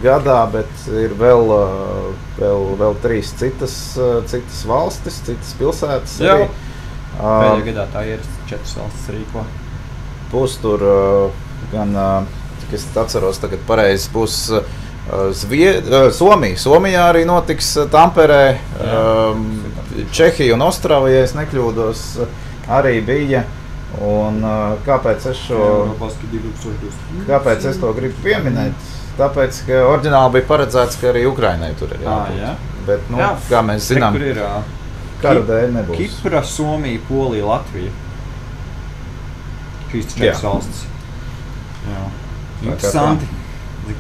gadā, bet ir vēl 3 citas valstis, citas pilsētas. Jā, pēdējā gadā tā ir 4 valstis rīko. Būs tur gan, cik es atceros tagad pareizi, būs Somijā arī notiks Tamperē, Čehija un Ostrava, ja es nekļūdos, arī bija. Un kāpēc es to gribu pieminēt? Tāpēc, ka oriģināli bija paredzēts, ka arī Ukrainai tur ir jābūt. Bet, kā mēs zinām, kara dēļ nebūs. Kipra, Somija, Polija, Latvija. Šīs 4 valstis. Interesanti.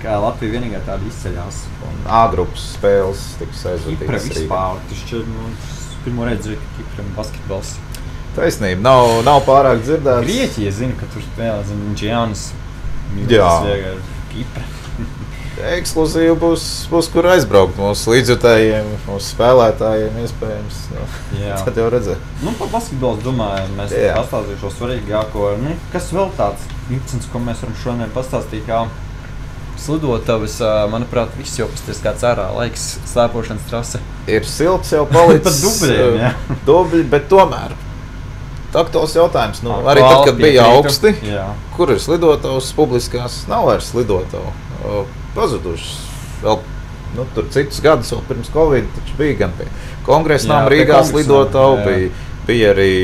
Kā Latvija vienīgā tāda izceļās. Un A-grupas spēles tiks aizvadītas. Kipra vispār. Pirmo reizi ka Kipra basketbols. Taisnība, nav pārāk dzirdēts. Grieķija zina, ka tur spēlē, Džianis. Jā. Kipra. Ekskluzīvi būs kur aizbraukt mūsu līdzjutējiem, mūsu spēlētājiem iespējams. Tad jau redzēt. Par basketbolu domāju, mēs pastāstīšu šo svarīgāko. Kas vēl tāds interesants, ko mēs varam šodien pastāstīt, kā slidotavas, manuprāt, viss jau pasties kāds ārā laiks, slēpošanas trase. Ir silts jau palicis. Pat dubļiem, dubļi, bet tomēr. Aktuāls jautājums. Arī tad, kad bija augsti, kur ir slidotavas publiskās, nav vairs slidotavu. Pazudušas. Vēl, tur citus gadus vēl pirms Covid, taču bija gan pie Kongresa nama Rīgā slidotavu, bija arī...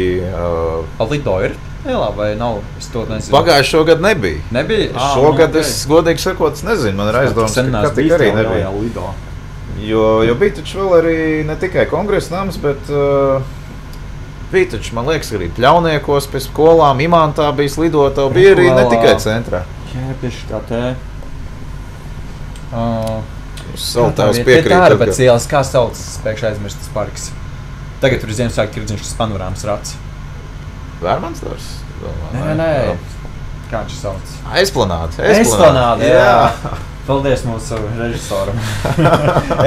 Lido ir lielā vai nav? Es to nezinu. Pagājušo gadu nebija. Nebija? Šogad es godīgi sakot, nezinu, man ir aizdomas, ka tik arī nebija. Jo bija taču vēl arī ne tikai Kongresa nams, bet... Bija taču, man liekas, arī Pļauniekos pie skolām, Imantā bija slidotava, bija arī ne tikai centrā. Jā, tieši tā te. Saltavas piekrīt. Tā ir pēc ielas, kā saucas, spēkšu aizmirst tas parks. Tagad tur ir Ziemassvētku tirdziņš panorāmas rats. Vērmans dārs? Nē. Kā viņš sauc? Esplanāde, jā. Paldies mūsu režisoram.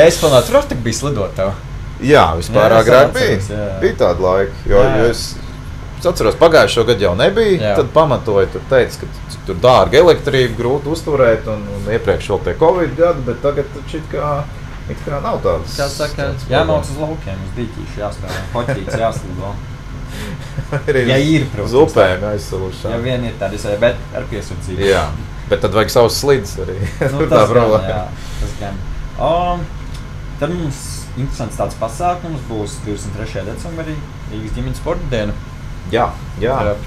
Esplanāde, tur arī bija slidotava. Jā, vispār agrāk bija tāda laika, jo es atceros, pagājušo gadu jau nebija, tad pamatoju, tur teica, ka tur dārga elektrība, grūti uzturēt un iepriekš vēl tie Covid gadi, bet tagad taču it kā nav tādas. Kā saka, jāmauc uz laukiem, uz dīķīšu jāspēlē, hoķīts jāslido. Ja ir, protams. Zupēm aizsalušā. Ja vien ir tādi, bet ar piesardzību. Jā, bet tad vajag savus slidus arī. Tas gan. Tad mums interesants tāds pasākums būs 23. decembrī Rīgas ģimenes sporta diena. Jā,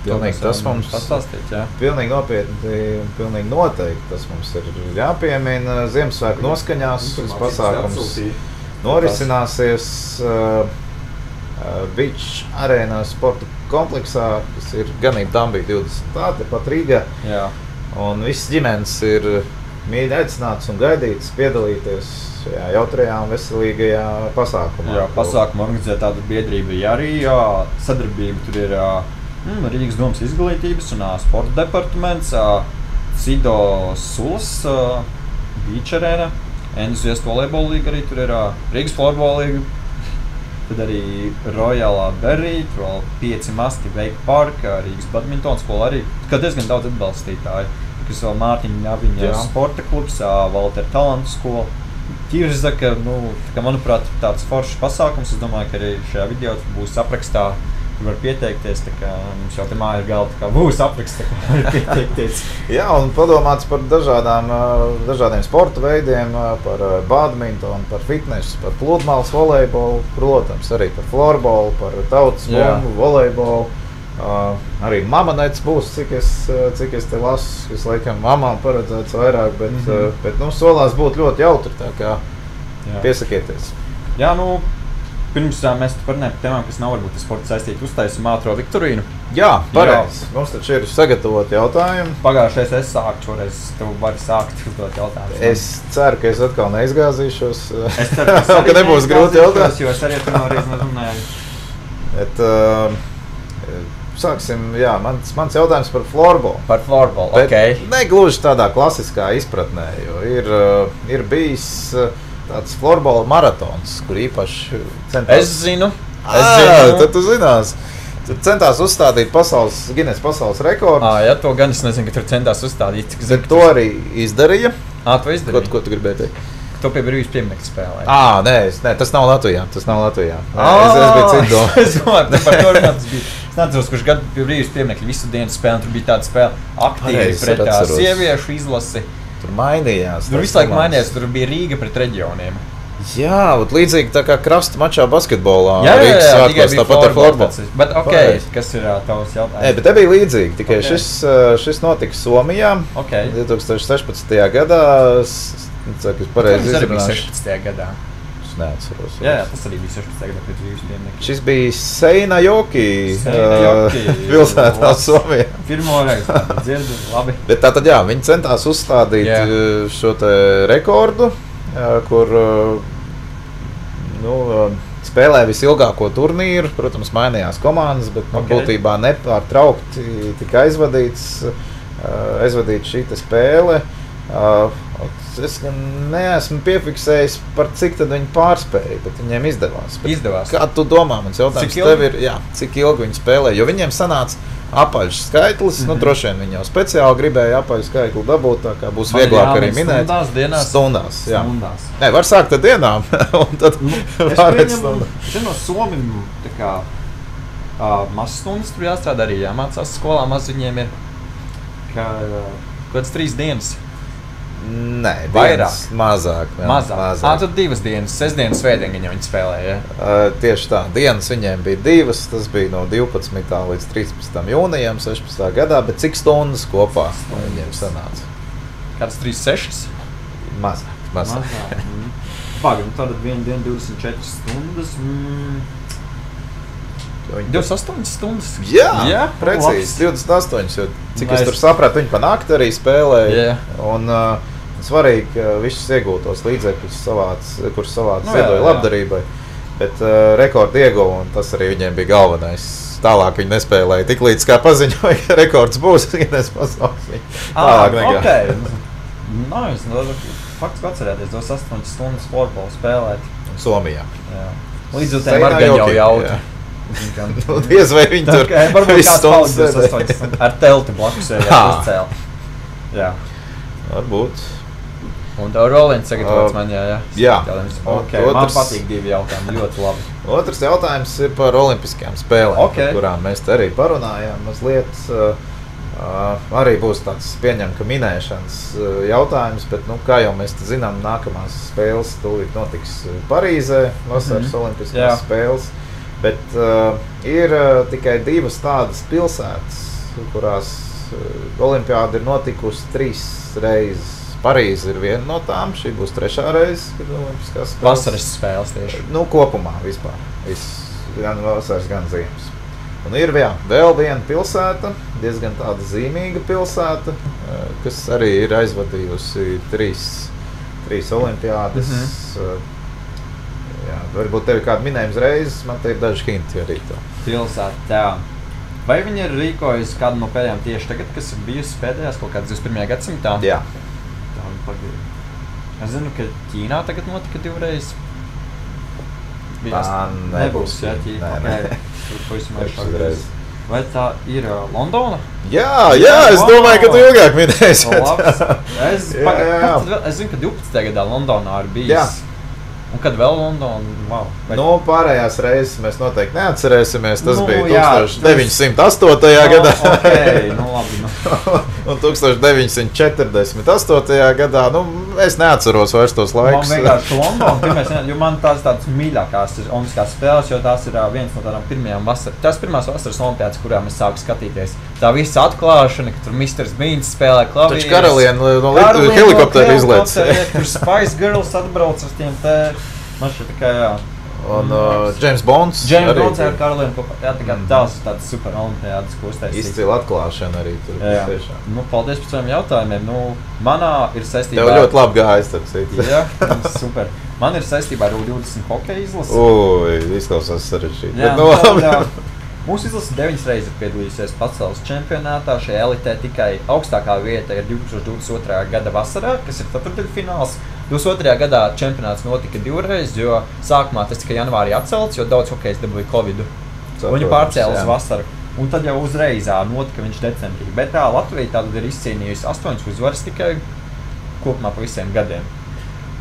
pilnīgi tas mums pastāstīt, pilnīgi nopietni, pilnīgi noteikti tas mums ir jāpiemina. Ziemassvētku noskaņās šis pasākums norisināsies Beach arēnā sporta kompleksā, kas ir ganība Dambija 20. Tepat Rīgā. Jā. Un visas ģimenes ir mīļi aicināts un gaidīts piedalīties šajā jautrajā un veselīgajā pasākumā. Jā, pasākumu organizē tāda biedrība arī, sadarbība tur ir Rīgas domas izglītības un sporta departaments, Cido Sulas, Beach arēna, Entuziastu volejbola līga arī tur ir, Rīgas florbola līga, tad arī Royalā Berī, tur vēl 5 masti, Veika parka, Rīgas badmintona skola arī, kā diezgan daudz atbalstītāji, kas vēl Mārtiņa Ņaviņa sporta klubs, Valter Talantu skola. Ķirzaka, manuprāt, tāds foršs pasākums. Es domāju, ka arī šajā video būs aprakstā, kur var pieteikties. Tā kā mums jau te māja ir galda, kā būs apraksts, tā kā var pieteikties. Jā, un padomāts par dažādiem sporta veidiem, par badmintonu, par fitnesu, par pludmales volejbolu, protams, arī par florbolu, par tautas bumbu, volejbolu. Arī mamanets būs, cik es te lasu, kas laikam mamām paredzēts vairāk, bet solās būt ļoti jautri, tā kā piesakieties. Jā, pirms mēs parunājam par tēmām, kas nav varbūt ar sportu saistīti, uztaisim ātro viktorīnu. Jā, pareizi. Mums taču ir sagatavot jautājumu. Pagājušais es sāktu, šoreiz tev vari sākt uzdot jautājumus. Es ceru, ka es atkal neizgāzīšos. Es ceru, ka nebūs grūti jautāt. Jo es arī pirmā reizi nezunāju. Sāksim, mans jautājums par florbolu. Par florbolu, okei. Ne gluži tādā klasiskā izpratnē, jo ir bijis tāds florbola maratons, kur īpaši centās... Es zinu. Tad tu zinās. Tur centās uzstādīt Guinness pasaules rekordu. Jā, to gan es nezinu, ka tur centās uzstādīt. Bet to arī izdarīja. To izdarīja? Ko tu gribēji teikt? To pie brīvības pieminekļa spēlē. Nē, tas nav Latvijā. Es biju citu domāju. Es domāju, par to runāt. Es neatceros, kurš gadu pie brīvības pieminekļa visu dienu spēlē. Tur bija tāda spēle aktīvi pret sieviešu izlasi. Tur mainījās. Tur visu laiku mainījās, tur bija Rīga pret reģioniem. Jā, līdzīgi tā kā krasta mačā basketbolā. Jā, tikai bija tāpat ar floorbols. Bet kas ir tavs jautājums? Bet te bija līdzīgi, tikai šis notika Somijā 2016. gadā. Es pareizi izrunāšu. 16. gadā. Es neatceros. Jā, tas arī bija 16. gadā pēc Rīgas pieminiekļa. Šis bija Seinajoki pilsētā Somijā. Pirmo reizi dzirdu, labi. Bet tātad jā, viņi centās uzstādīt šo te rekordu, kur spēlē visilgāko turnīru. Protams, mainījās komandas, bet būtībā nepārtraukti tika aizvadīta šī spēle. Es neesmu piefiksējis, par cik tad viņi pārspēja, bet viņiem izdevās. Kā tu domā, mans jautājums tev ir, cik ilgi viņi spēlē? Jo viņiem sanāca apaļš skaitlis, droši vien viņi jau speciāli gribēja apaļu skaitli dabūt, tā kā būs vieglāk arī minēt. Stundās, jā. Nē, var sākt ar dienām, un tad varēt stundām. No Somim, tā kā, maz stundas tur jāstrādā arī, jāmācās skolā, maz viņiem ir, kāds 3 dienas. Nē, vairāk. Mazāk. Tad 2 dienas, sestdienas, svētdien viņi spēlēja. Tieši tā, dienas viņiem bija 2, tas bija no 12. līdz 13. jūnijam 16. gadā, bet cik stundas kopā viņiem sanāca? Kāds 3-6? Mazāk. Pagam, tad viena diena 24 stundas. 28 stundas? Jā, precīzi, 28, jo cik es tur sapratu, viņi pa nakti arī spēlēja. Un svarīgi, ka visus iegūtos līdzekļus kurus savāc ziedoja labdarībai, bet rekordu ieguva, un tas arī viņiem bija galvenais. Tālāk viņi nespēlēja, tik līdz kā paziņoja, ka rekords būs, Gineses pasaules viņi tālāk negāja. Faktiski atcerēties, tos 8 stundas florbolu spēlēt. Somijā. Līdz ar tiem var gan jau jauti. Diez vai viņi tur varbūt kāds paudzes 8 stundas ar telti blakus uzcēla. Jā. Varbūt. Un tev Rolands sagatavots man, jā. Man patīk 2 jautājumi, ļoti labi. Otrs jautājums ir par olimpiskajām spēlēm, par kurām mēs te arī parunājām mazliet. Arī būs tāds pieņem, ka minēšanas jautājums, bet, kā jau mēs zinām, nākamās spēles tūlīt notiks Parīzē, vasaras olimpiskās spēles. Bet ir tikai 2 tādas pilsētas, kurās olimpiāda ir notikusi 3 reizes. Parīze ir viena no tām, šī būs 3. reize, kad olimpiskās spēles. Vasaras spēles tieši. Kopumā vispār. Gan vasaras, gan ziemas. Un ir vēl viena pilsēta, diezgan tāda zīmīga pilsēta, kas arī ir aizvadījusi 3 olimpiādes. Varbūt tev ir kāda minējums reizes, man te ir daži hinti arī to. Pilsēta, Vai viņi ir rīkojusi kādu no pēdējām tieši tagad, kas ir bijusi pēdējās kaut kādas 21. gadsimtā? Jā. Es zinu, ka Ķīnā tagad notika 2 reizes. Tā nebūs. Vai tā ir Londona? Jā, es domāju, ka tu ilgāk minēsi. Es zinu, ka 12. gadā Londonā ir bijis. Jā. Un kad vēl Londona? Wow. Pārējās reizes mēs noteikti neatcerēsimies. Tas bija 1908. gadā. Labi. Un 1948. gadā. Es neatceros vairs tos laikus. Man vienkārši Londona, jo man tādas mīļākās ir olimpiskās spēles, jo tās ir viens no tādām pirmajām vasaras. Tās pirmās vasaras olimpiādas, kurām es sāku skatīties. Tā visa atklāšana, ka tur Mr. Beans spēlē klavierus. Taču karalieni no helikoptera izlēc. Tur Spice Girls atbrauc ar tiem te. Man šķiet, ka jā. Un James Bonds. James Bonds ar karalieni kopā. Jā, tās ir tādas super olimpiādas, ko uztaisīt. Izcila atklāšana arī tur. Paldies par saviem jautājumiem. Manā ir saistībā... Tev ļoti labi gājas, starp citu. Jā, super. Man ir saistībā ar U20 hokeja izlasi. Izklausās sarežģīti. Jā, mūsu izlase 9 reizes ir piedalījusies pasaules čempionātā. Šajā elitē tikai augstākā vieta ir 2022. gada vasarā, kas ir ceturtdaļfināls. 22. gadā čempionāts notika 2 reizes, jo sākumā tas tikai janvārī atcelts, jo daudz hokejs dabūja Covidu. Viņu pārcēla uz vasaru. Un tad jau uzreiz notika viņš decembrī. Bet Latvija tātad ir izcīnījusi 8 uzvaras tikai kopumā pa visiem gadiem.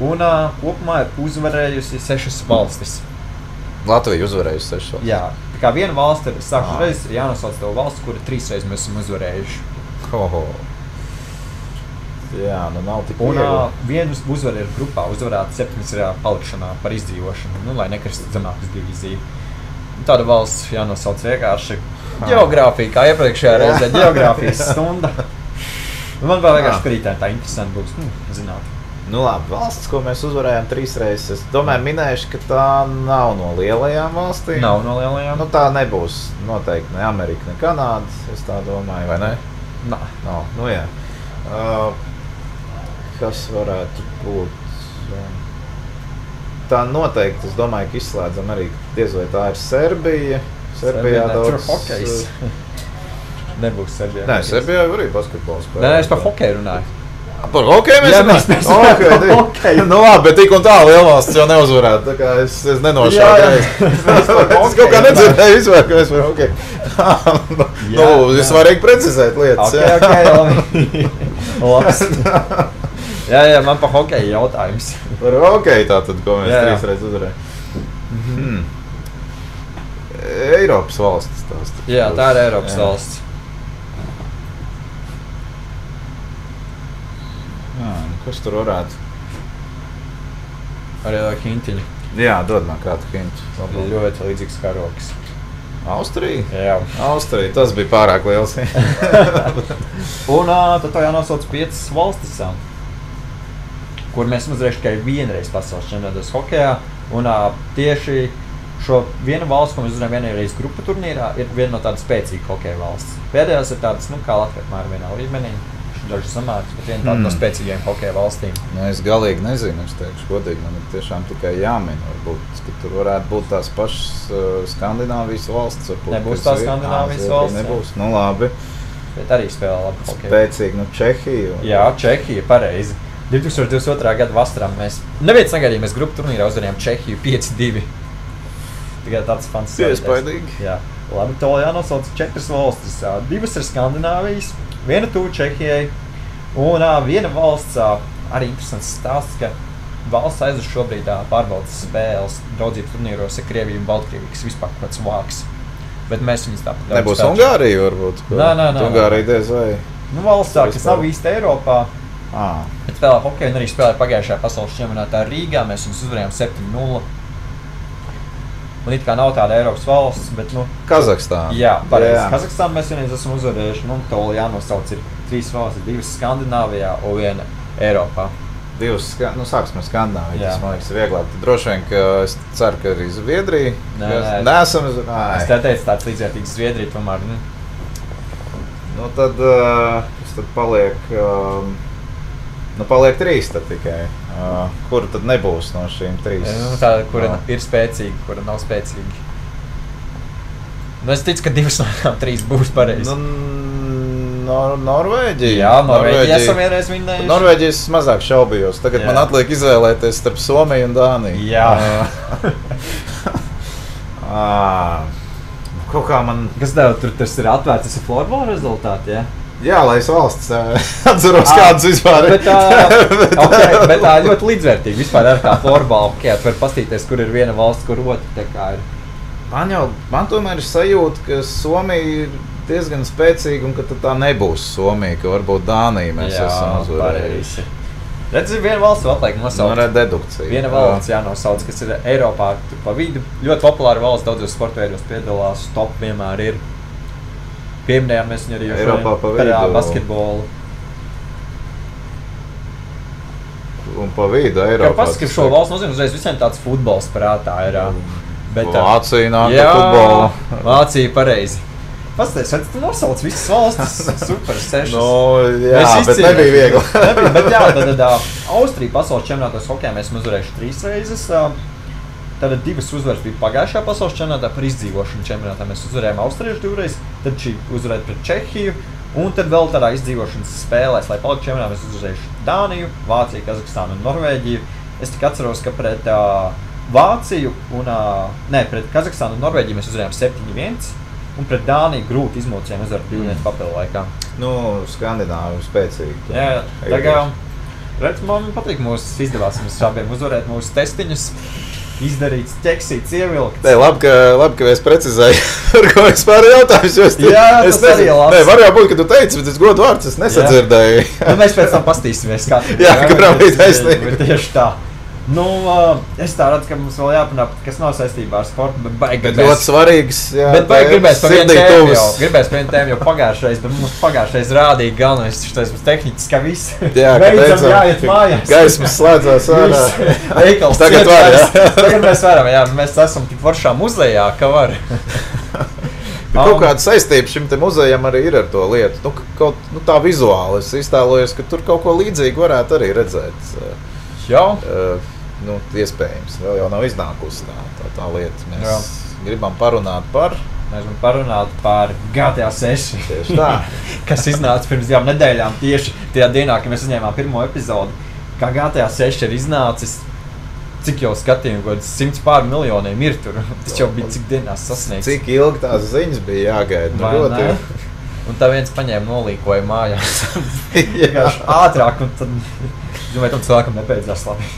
Un kopumā ir uzvarējusi 6 valstis. Latvija uzvarējusi 6 valstis? Jā. Tā kā viena valsts ir sākšu reizi, jānosauc to valsts, kura 3 reizes mēs esam uzvarējuši. Jā, nu nav tik un vienu uzvaru ir grupā, uzvarēt 7 ir palikšanā par izdzīvošanu, lai nekristu zemākas divīziju. Tāda valsts jānosauc vienkārši ģeogrāfija, kā iepriekšējā reizē, ģeogrāfijas stunda. Man vēl vienkārši krītēm tā interesanti būs, zināt. Nu labi, valsts, ko mēs uzvarējām 3 reizes, es tomēr minēšu, ka tā nav no lielajām valstīm. Nav no lielajām? Nu tā nebūs noteikti ne Amerika, ne Kanāda, es tā domāju, vai ne? Nav. Nu jā. Kas varētu būt? Tā noteikti, es domāju, ka izslēdzam arī, diez vai tā ir Serbija. Serbijā daudz... hokejs. Nebūs Serbijā. Nē, Serbijā arī basketbols spēlē. Nē, es par hokeju runāju. Par hokeju mēs runājam? Hokeju. Nu labi, bet tik un tā lielvalsts jau neuzvarētu, tā kā es nenošāju. Es kaut kā nedzirdēju vispār, ka mēs par hokeju. Nu, ir svarīgi precizēt lietas. Ok, labs. Jā, man par hokeju jautājums. Par hokeju tātad, ko mēs 3 reizes uzvarējām. Eiropas valstis tās. Jā, tā ir Eiropas valsts. Kas tur varētu? Arī hintiņu. Jā, dod man kādu hintu. Ļoti līdzīgs karoks. Austrija? Jā. Austrija, tas bija pārāk liels. Un tad to jānosauc 5 valstis, kur mēs uzvarējuši tikai vienreiz pasaules čempionātos hokejā. Un tieši šo vienu valsts, ko mēs uzvarējām vienreiz grupu turnīrā, ir viena no tādas spēcīga hokeja valsts. Pēdējās ir tādas, kā Latvija, apmēram vienā līmenī. Daži samāks, bet viena tāda no spēcīgajiem hokeja valstīm. Nu, es galīgi nezinu, es teikšu godīgi, man ir tiešām tikai jāmin, varbūt, ka tur varētu būt tās pašas Skandināvijas valsts. Nebūs tās Skandināvijas valsts. Nebūs, nu labi. Bet arī spēlē labi hokeju. Spēcīgi, nu Čehija. Jā, Čehija, pareizi. 2022. gada vasarā mēs neviens negadījām, mēs grupu turnīrā uzvarējām Čehiju 5-2. Tikai tāds fans. Iespaidīgi. Jā, labi, to jānosauc 4 valstis. 2 ir Skandināvijas. Viena tuvu Čehijai, un viena valsts, arī interesants stāsts, ka valsts aizved šobrīd pārbaudas spēles draudzības turnīros ar Krieviju un Baltkrieviju, kas vispār kaut kāds vāks. Bet mēs viņus tāpat daudz nebūs Ungārija, varbūt? Nē. Ungārija diez vai? Nu, valsts kas nav īsti Eiropā, bet spēlē hokeju un arī spēlē pagājušajā pasaules čempionātā Rīgā, mēs viņus uzvarējām 7-0. Un it kā nav tāda Eiropas valsts, bet, Kazahstāna. Jā, pareizi. Kazahstānu mēs vienreiz esam uzvarējuši, to jānosauc ir 3 valstis, 2 Skandināvijā un 1 Eiropā. 2, sāksim ar Skandināviju, tas man liekas vieglāk. Tad droši vien, ka es ceru, ka arī Zviedrija. Neesam Es te teicu tāds līdzvērtīgs Zviedrija, tomēr, Nu, tad paliek, paliek 3 tad tikai. Kura tad nebūs no šīm 3? Tāda, kura ir spēcīga, kura nav spēcīga. Es ticu, ka 2 no 3 būs pareizi. Norvēģija. Jā, Norvēģija esam vienreiz vinnējuši. Norvēģijas mazāk šaubījos. Tagad man atliek izvēlēties starp Somiju un Dāniju. Jā. Kaut kā man... Kas tev tur tas ir atvērts, tas ir florbola rezultāti, jā? Jā, lai es valsts atceros kādus vispār. Bet tā ļoti līdzvērtīgi vispār ar kā florbola. Tu vari pastīties, kur ir viena valsts, kur otra tā kā ir. Man tomēr ir sajūta, ka Somija ir diezgan spēcīga un ka tā nebūs Somija, ka varbūt Dānija mēs esam uzvarējuši. Redzi, viena valsts vēl atliek nosaukt. Dedukcija. Viena valsts jānosauc, kas ir Eiropā pa vidu. Ļoti populāra valsts, daudzos sportveidos piedalās, top vienmēr ir. Pieminējām mēs viņu arī Eiropā pa vidu. Par basketbolu. Un pa vidu Eiropā. Kā paskatīt šo valsts nozīmē, uzreiz visiem tāds futbols prātā ir. Vācija nāk ar futbolu. Vācija pareizi. Pastāties, tu nosauc visas valstis, super 6. Jā, bet nebija viegli. Bet jā, tad Austrija pasaules čempionātos hokejā mēs uzvarējuši 3 reizes. Tātad 2 uzvaras bija pagājušajā pasaules čempionātā par izdzīvošanu čempionātā. Mēs uzvarējām austriešu 2 reizes, tad šī uzvarēja pret Čehiju. Un tad vēl tādā izdzīvošanas spēlēs, lai paliktu čempionātā, mēs uzvarējuši Dāniju, Vāciju, Kazahstānu un Norvēģiju. Es tik atceros, ka pret Vāciju un pret Kazahstānu un Norvēģiju mēs uzvarējām 7-1. Un pret Dāniju grūti izmocījām uzvaru 2 papildu laikā. Skandināvi spēcīgi. Jā, tagad redz, man patīk izdevās mums abiem uzvarēt mūsu testiņus. izdarīts, ķeksīts, ievilkts. Nē, labi, ka es precizēju, par ko es pārēju jautājums. Jā, tas arī ir labs. Nē, var jau būt, ka tu teici, bet es godu vārds, es nesadzirdēju. Nu, mēs pēc tam pastīsimies, kā jā, kuram bija taisnība. Tieši tā. Nu, es tā redzu, ka mums vēl jāpanāk, kas nav saistībā ar sportu, bet baigi gribēs. Bet ļoti svarīgs, jā. Bet baigi gribēs par vienu tēmu jau pagājušreiz, bet mums pagājušreiz rādīja galvenais, šitais mums tehniski, ka viss. Jā, beidzam jāiet mājās. Gaismas slēdzās ārā. Veikals tagad var, jā. Tagad mēs varam, jā, mēs esam tik foršā muzejā, ka var. Kaut kāda saistība šim te muzejam arī ir ar to lietu. Tā vizuāli es iztēlojos, ka tur kaut ko līdzīgu varētu arī redzēt. Jā. Iespējams, vēl jau nav iznākusi tā lieta. Mēs gribam parunāt par GTA 6. Tieši tā. Kas iznāca pirms 2 nedēļām tieši tajā dienā, kad mēs uzņēmām pirmo epizodi. Kā GTA 6 ir iznācis, cik jau skatījumi, 100 pār miljoniem ir tur. Tas jau bija cik dienās sasniegts. Cik ilgi tās ziņas bija jāgaida. Un tā viens paņēma nolīkoja mājās. Ātrāk, un tad, vai tam cilvēkam nepēdzās labi.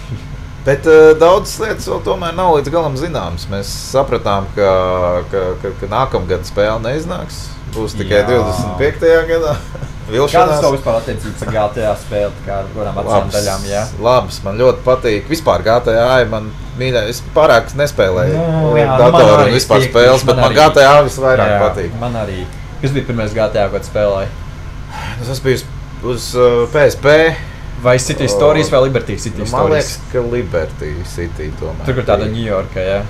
Bet daudzas lietas vēl tomēr nav līdz galam zināmas. Mēs sapratām, ka nākamgad spēle neiznāks. Būs tikai 25. gadā. Kādas tev vispār attiecības ar GTA spēli, kā ar kurām atcīm daļām? Jā? Labs, man ļoti patīk. Vispār GTA ir man mīļā. Es pārāk nespēlēju datoru un vispār spēles, bet man GTA visvairāk patīk. Man arī. Kas bija pirmais GTA, ko tu spēlēji? Tas bija uz PSP. Vai City Stories vai Liberty City Stories? Man liekas, ka Liberty City tomēr. Tur, kur tāda Ņujorka, jā?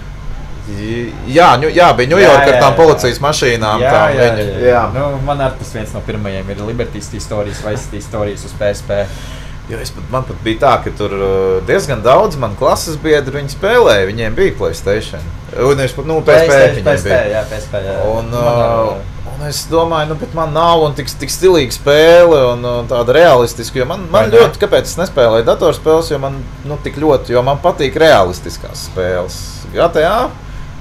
Jā, bija Ņujorka ar tām policijas mašīnām. Jā. Nu, man arī tas viens no pirmajiem ir Liberty City Stories vai City Stories uz PSP. Jo man pat bija tā, ka tur diezgan daudz man klases biedri, viņi spēlēja, viņiem bija PlayStation. PSP, jā. Un es domāju, bet man nav un tik stilīga spēle un tāda realistiska, jo man ļoti, kāpēc es nespēlēju datorspēles, jo man patīk realistiskās spēles. GTA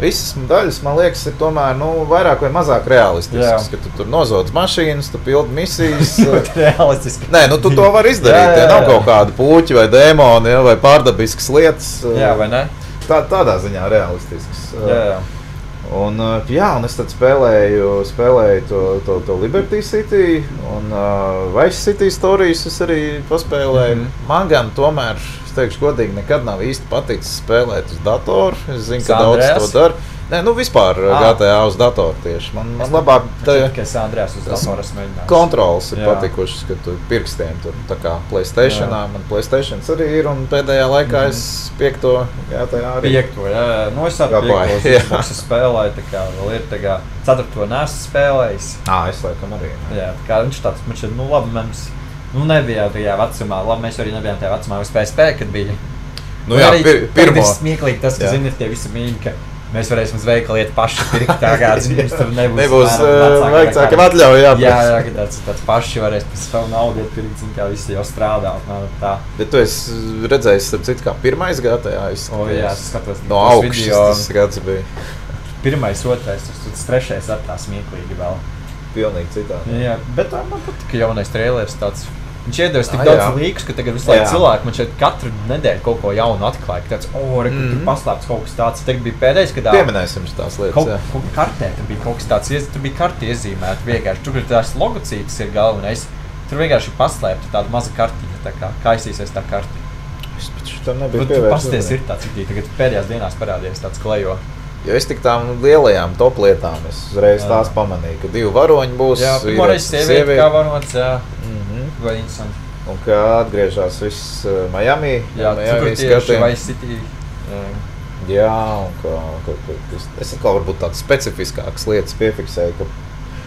visas daļas, man liekas, ir tomēr vairāk vai mazāk realistiskas, ka tu tur nozodz mašīnas, tu pildi misijas. Realistiski. Nē, tu to var izdarīt, jā. Nav kaut kādi puķi vai dēmoni vai pārdabiskas lietas. Jā, vai ne? Tādā ziņā realistiskas. Jā. Un es tad spēlēju to Liberty City un Vice City Stories es arī paspēlēju. Man gan tomēr, es teikšu godīgi, nekad nav īsti paticis spēlēt uz datoru. Es zinu, ka daudz to dara. Nē, vispār GTA uz datoru tieši. Man labāk San Andreas uz datoru esmu mēģinājis. Kontrols ir patikušas, ka tu pirkstiem tur tā kā PlayStationā. Man PlayStations arī ir un pēdējā laikā es 5. GTA arī. 5. jā. Es ar 5. Xbox spēlēju, tā kā vēl ir tā kā 4. neesmu spēlējis. Es laikam arī. Jā, tā kā viņš tāds, man šeit, labi, mums nebija tajā vecumā. Labi, mēs arī nebijām tajā vecumā uz PSP, kad bija. Pirmo. Ir smieklīgi tas, ka zini, ir tie visi mīļi, ka mēs varēsim uz veikalu iet paši pirkt tā kā, mums tur nebūs vajadzākiem atļauju jāprasa. Jā, ka tāds paši varēs par savu naudu iet pirkt, zin, kā visi jau strādā. Tā. Bet tu esi redzējis, starp citu, kā pirmais GTA izskatījās? Jā, es skatos no augšas tas gads bija. Pirmais, otrais, tas trešais ar tā smieklīgi vēl. Pilnīgi citādi. Jā, bet man patika jaunais traileris tāds. Viņš iedevis tik daudz līkus, ka tagad visu laiku cilvēki man šeit katru nedēļu kaut ko jaunu atklāja. Tāds, tur paslēpts kaut kas tāds. Tagad bija pēdējais, kad pieminēsim tās lietas. Kaut kartē tur bija kaut kas tāds, tur bija karti iezīmēta vienkārši. Tur ir tās logocītas ir galvenais. Tur vienkārši ir paslēpta tāda maza kartiņa, tā kā kaisīsies tā karti. Es tam nebiju pievērsts. Tur pasties ir tāds, tagad pēdējās dienās parādījies tāds klejo. Jo es tik tām lielajām top lietām, es uzreiz tās pamanīju, ka 2 varoņi būs. Jā, pirmoreiz sieviete kā varonis, jā. Vai interesanti. Un kā atgriežās viss Miami. Jā, tur tieši Vice City. Jā, un es atkal varbūt tādas specifiskākas lietas piefiksēju, ka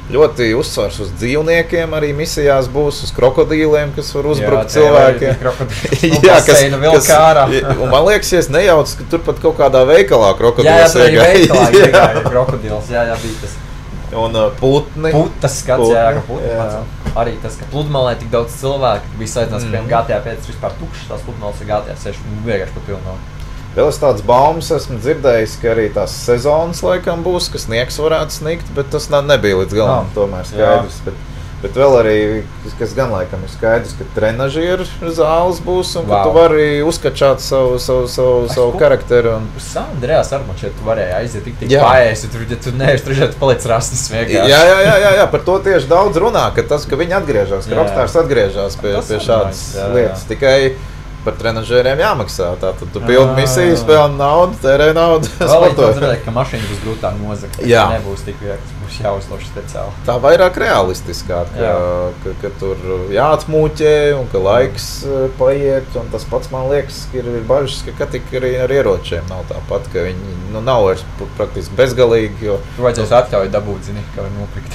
ļoti uzsvars uz dzīvniekiem arī misijās būs, uz krokodīliem, kas var uzbrukt cilvēkiem. Jā, un man liekas, ja es nejaucu, ka tur pat kaut kādā veikalā krokodīls iegāja. Krokodīls, jā, bija tas. Un putni. Tas skats, ka putni. Arī tas, ka pludmalē tik daudz cilvēku, bija saistās, ka GTA 5 vispār tukšas, tās pludmales ir GTA 6 vienkārši papilnā. Vēl es tādas baumas esmu dzirdējis, ka arī tās sezonas laikam būs, ka sniegs varētu snikt, bet tas nebija līdz galam tomēr skaidrs. Bet Bet vēl arī, kas gan laikam ir skaidrs, ka trenažieru zāles būs un ka tu vari uzkačāt savu karakteru. San Andreas Armačē tu varēji aiziet tik paēsi, ja tu neesi tur paliec rastas vienkārši. Jā, par to tieši daudz runā, ka tas, ka viņi atgriežās, ka Rockstārs atgriežās pie šādas lietas. Tikai par trenažieriem jāmaksā. Tātad tu pildi misijas, spēlē naudu, tērē naudu. Vēl es redzēju, ka mašīna būs grūtāk nozagt. Nebūs tik viegli, būs jāuzlož speciāli. Tā vairāk realistiskāk, ka tur jāatmūķē un ka laiks paiet. Un tas pats man liekas, ir bažas, ka tik arī ar ieročiem nav tāpat, ka viņi nav vairs praktiski bezgalīgi. Tu vajadzēs atļauju dabūt, zini, ka var nopirkt.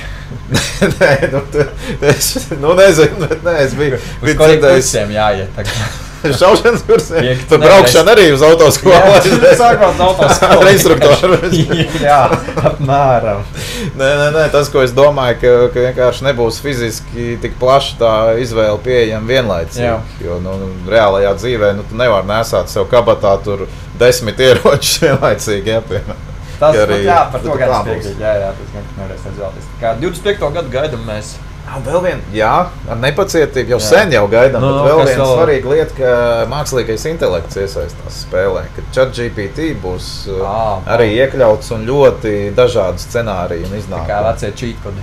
Nezinu, bet es biju dzirdējis. Jāiet tagad. Šaušanas kursiem. Tur braukšana arī uz autoskolu. Sākot autoskolu. Ar instruktoru. Jā, apmēram. Nē, tas, ko es domāju, ka vienkārši nebūs fiziski tik plaši tā izvēle pieejama vienlaicīgi. Jo reālajā dzīvē tu nevari nesāt sev kabatā tur 10 ieročus vienlaicīgi. Tas, par to gan es piekrītu. Jā, tas gan nevarēs izvēlēties. Kā 25. gadu gaidam mēs. Vēl viena, ar nepacietību jau sen gaidām, bet vēl viena svarīga lieta, ka mākslīgais intelekts iesaistās spēlē, ka ChatGPT būs arī iekļauts un ļoti dažādi scenāriji un iznāk. Kā vecie cheat-kodi.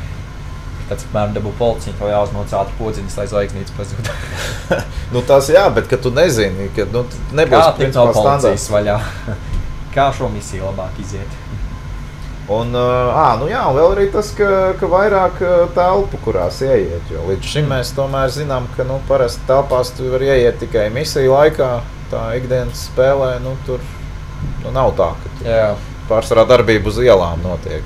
Tāds, piemēram, dabū policiņu, tev jāuzmauc ātri podziņas, lai zvaigznītes pazūd. Tas jā, bet ka tu nezini, ka nebūs principā standarts. Vaļā. Kā šo misiju labāk iziet? Un vēl arī tas, ka vairāk telpu, kurās ieiet, jo līdz šim mēs tomēr zinām, ka parasti telpās tu var ieiet tikai misiju laikā, tā ikdienas spēlē, tur nav tā, ka tur pārsvarā darbība uz ielām notiek.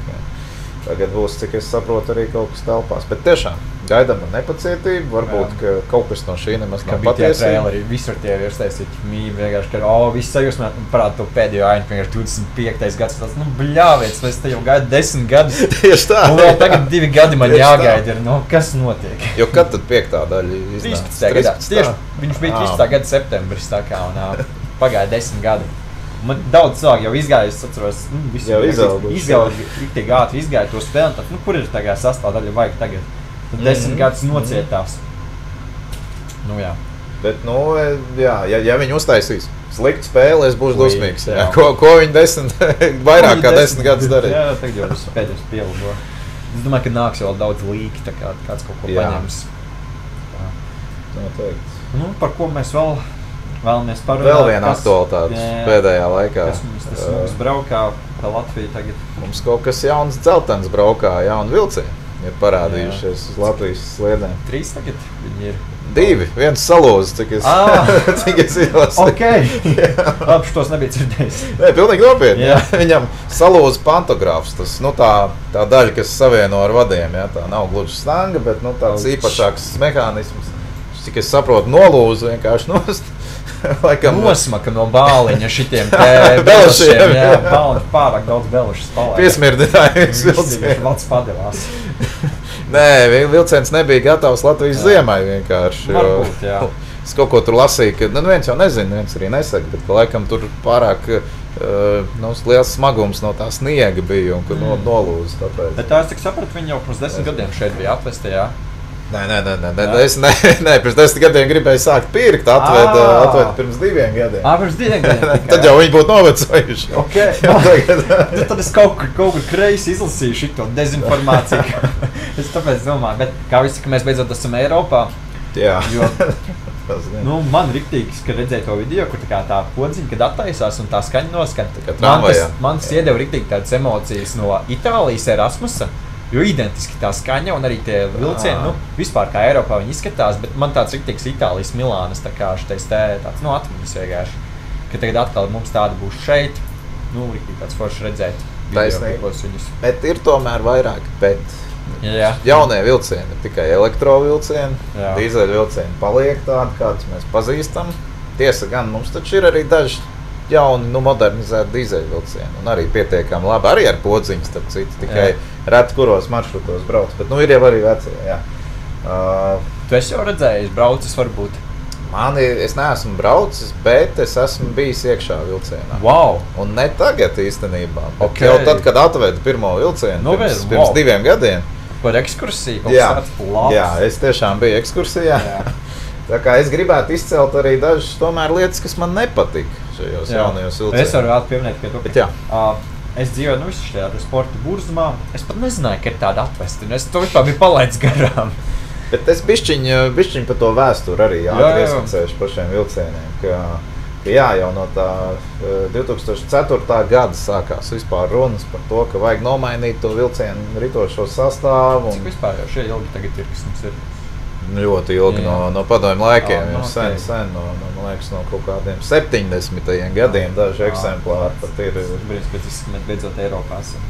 Tagad būs, cik es saprotu, arī kaut kas telpās, bet tiešām gaidām ar nepacietību, varbūt, ka kaut kas no šī nemaz nav patiesība. Visur tie ir steicīgi mīmi, vienkārši, ka viss sajūsmē, parāda to pēdējo ainu, vienkārši 25. gads, tas, bļāviec, mēs te jau gaidu 10 gadus. Tieši tā. Un vēl tagad 2 gadi man jāgaida ir, kas notiek? Jo kad tad 5. daļa iznāca? 13. gadā. Tieši, viņš bija 13. gada septembris, tā kā, un pagāja 10 gadi. Man daudz cilvēku jau izgāja, es atceros, izgāja, tik ātri izgāja to spēli, tad, kur ir tagad sastāvdaļa vajag tagad? Tad 10 gadus nocietās. Jā. Bet, ja viņi uztaisīs sliktu spēli, es būšu dusmīgs. Ko viņi vairāk kā 10 gadus darīja? Jā, tagad jau tas pēdējais pielabo. Es domāju, ka nāks vēl daudz līki, tā kā kāds kaut ko paņems. Noteikti. Par ko mēs vēlamies parunāt. Vēl viena aktualitāte pēdējā laikā. Kas mums braukā pa Latviju tagad? Mums kaut kas jauns dzeltens braukā, jauni vilcieni ir parādījušies uz Latvijas sliedēm. 3 tagad viņi ir. 2, viens salūzis, cik es ielasīju. Labi, šitos nebija dzirdējis. Nē, pilnīgi nopietni. Viņam salūza pantogrāfs, tas tā daļa, kas savieno ar vadiem. Tā nav gluži stanga, bet tāds īpašāks mehānisms. Cik es saprotu, nolūza vienkārši nost. Nosmaka no bāliņa šitiem belušiem. Bāliņš pārāk daudz belušas palaida. Piesmirdinājums vilciens. Valsts padevās. Nē, vilciens nebija gatavs Latvijas ziemai vienkārši. Varbūt, jā. Es kaut ko tur lasīju, ka viens jau nezina, viens arī nesaka, bet ka laikam tur pārāk liels smagums no tā sniega bija un ka nolūza. Tāpēc. Bet tā es tik sapratu, viņi jau pirms 10 gadiem šeit bija atvesti, jā? Nē, es pirms 10 gadiem gribēju sākt pirkt, atved pirms 2 gadiem. Pirms 2 gadiem. Tad jau viņi būtu novecojuši. Tad es kaut kur kreisi izlasīju šito dezinformāciju. Es tāpēc domāju, bet kā visi, ka mēs beidzot esam Eiropā. Jā. Jo, man riktīgi, ka redzēju to video, kur tā podziņa, kad attaisās un tā skaņa noskan. Man tas iedeva riktīgi tādas emocijas no Itālijas Erasmusa. Jo identiski tā skaņa un arī tie vilcieni, vispār kā Eiropā viņi izskatās, bet man tāds riktīgs Itālijas Milānas, tā kā šitais tāds, atmiņas vienkārši. Ka tagad atkal mums tāda būs šeit, riktīgi tāds forši redzēt video, viņus. Bet ir tomēr vairāk, jaunie vilcieni, tikai elektrovilcieni, dīzeļu vilcieni paliek tādi, kādus mēs pazīstam. Tiesa gan, mums taču ir arī daži jauni, modernizēti dīzeļvilcieni un arī pietiekami labi, arī ar podziņu, starp citu, tikai reti kuros maršrutos brauc, bet ir jau arī vecie, jā. Tu esi jau redzējis, braucis varbūt? Es neesmu braucis, bet es esmu bijis iekšā vilcienā. Wow! Un ne tagad īstenībā, bet jau tad, kad atvedu pirmo vilcienu, pirms 2 gadiem, Par ekskursiju? Kaut kas tāds labs. Jā, es tiešām biju ekskursijā. Tā kā es gribētu izcelt arī dažas tomēr lietas, kas man nepatika šajos jaunajos vilcienos. Es varu vēl pieminēt, ka Bet, es dzīvoju visu šajā sporta burzumā. Es pat nezināju, ka ir tāda atvesti. Es to vispār biju palaidis garām. Bet es bišķiņ par to vēsturi arī atviesmacējuši par šiem vilcieniem. Ka jau no tā 2004. gada sākās vispār runas par to, ka vajag nomainīt to vilcienu ritošo sastāvu. Cik vispār jau šie ilgi tagad ir, kas mums ir? Ļoti ilgi no padomju laikiem, jau sen, man liekas, no kaut kādiem 70. gadiem daži eksemplāri pat ir. Brīdis, bet mēs beidzot Eiropā esam.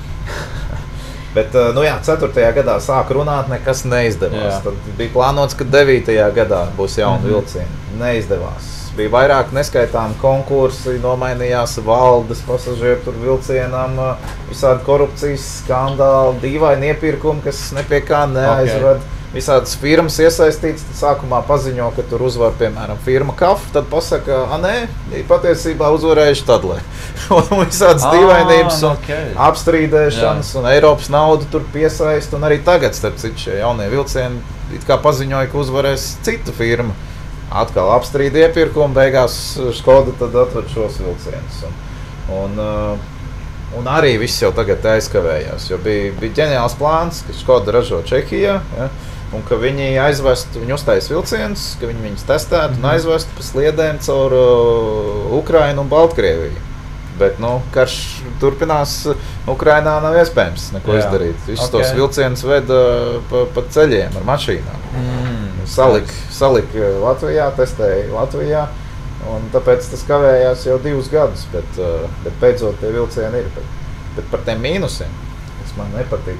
Bet, 4. gadā sāk runāt, nekas neizdevās. Tad bija plānots, ka 9. gadā būs jauni vilcieni. Neizdevās. Bija vairāk neskaitām konkursi, nomainījās valdes pasažieru tur vilcienam, visādi korupcijas skandāli, dīvaini iepirkumi, kas nepie kā neaizved. Visādas firmas iesaistītas, tad sākumā paziņo, ka tur uzvar, piemēram, firma Kafa, tad pasaka, nē, patiesībā uzvarējuši Tadlē. Un visādas dīvainības un apstrīdēšanas un Eiropas naudu tur piesaist. Un arī tagad, starp citu, šie jaunie vilcieni it kā paziņoja, ka uzvarēs cita firma. Atkal apstrīd iepirkumu, beigās Škoda tad atved šos vilcienus. Un arī viss jau tagad aizkavējās, jo bija ģeniāls plāns, ka Škoda ražo Čehijā, un ka viņi uztais vilcienus, ka viņi viņus testētu un aizvestu pa sliedēm caur Ukrainu un Baltkrieviju. Bet, karš turpinās, Ukrainā nav iespējams neko izdarīt. Visus tos vilcienus veda pa ceļiem ar mašīnām. Salika Latvijā, testēja Latvijā. Un tāpēc tas kavējās jau 2 gadus, bet beidzot tie vilcieni ir. Bet par tiem mīnusiem, kas man nepatīk,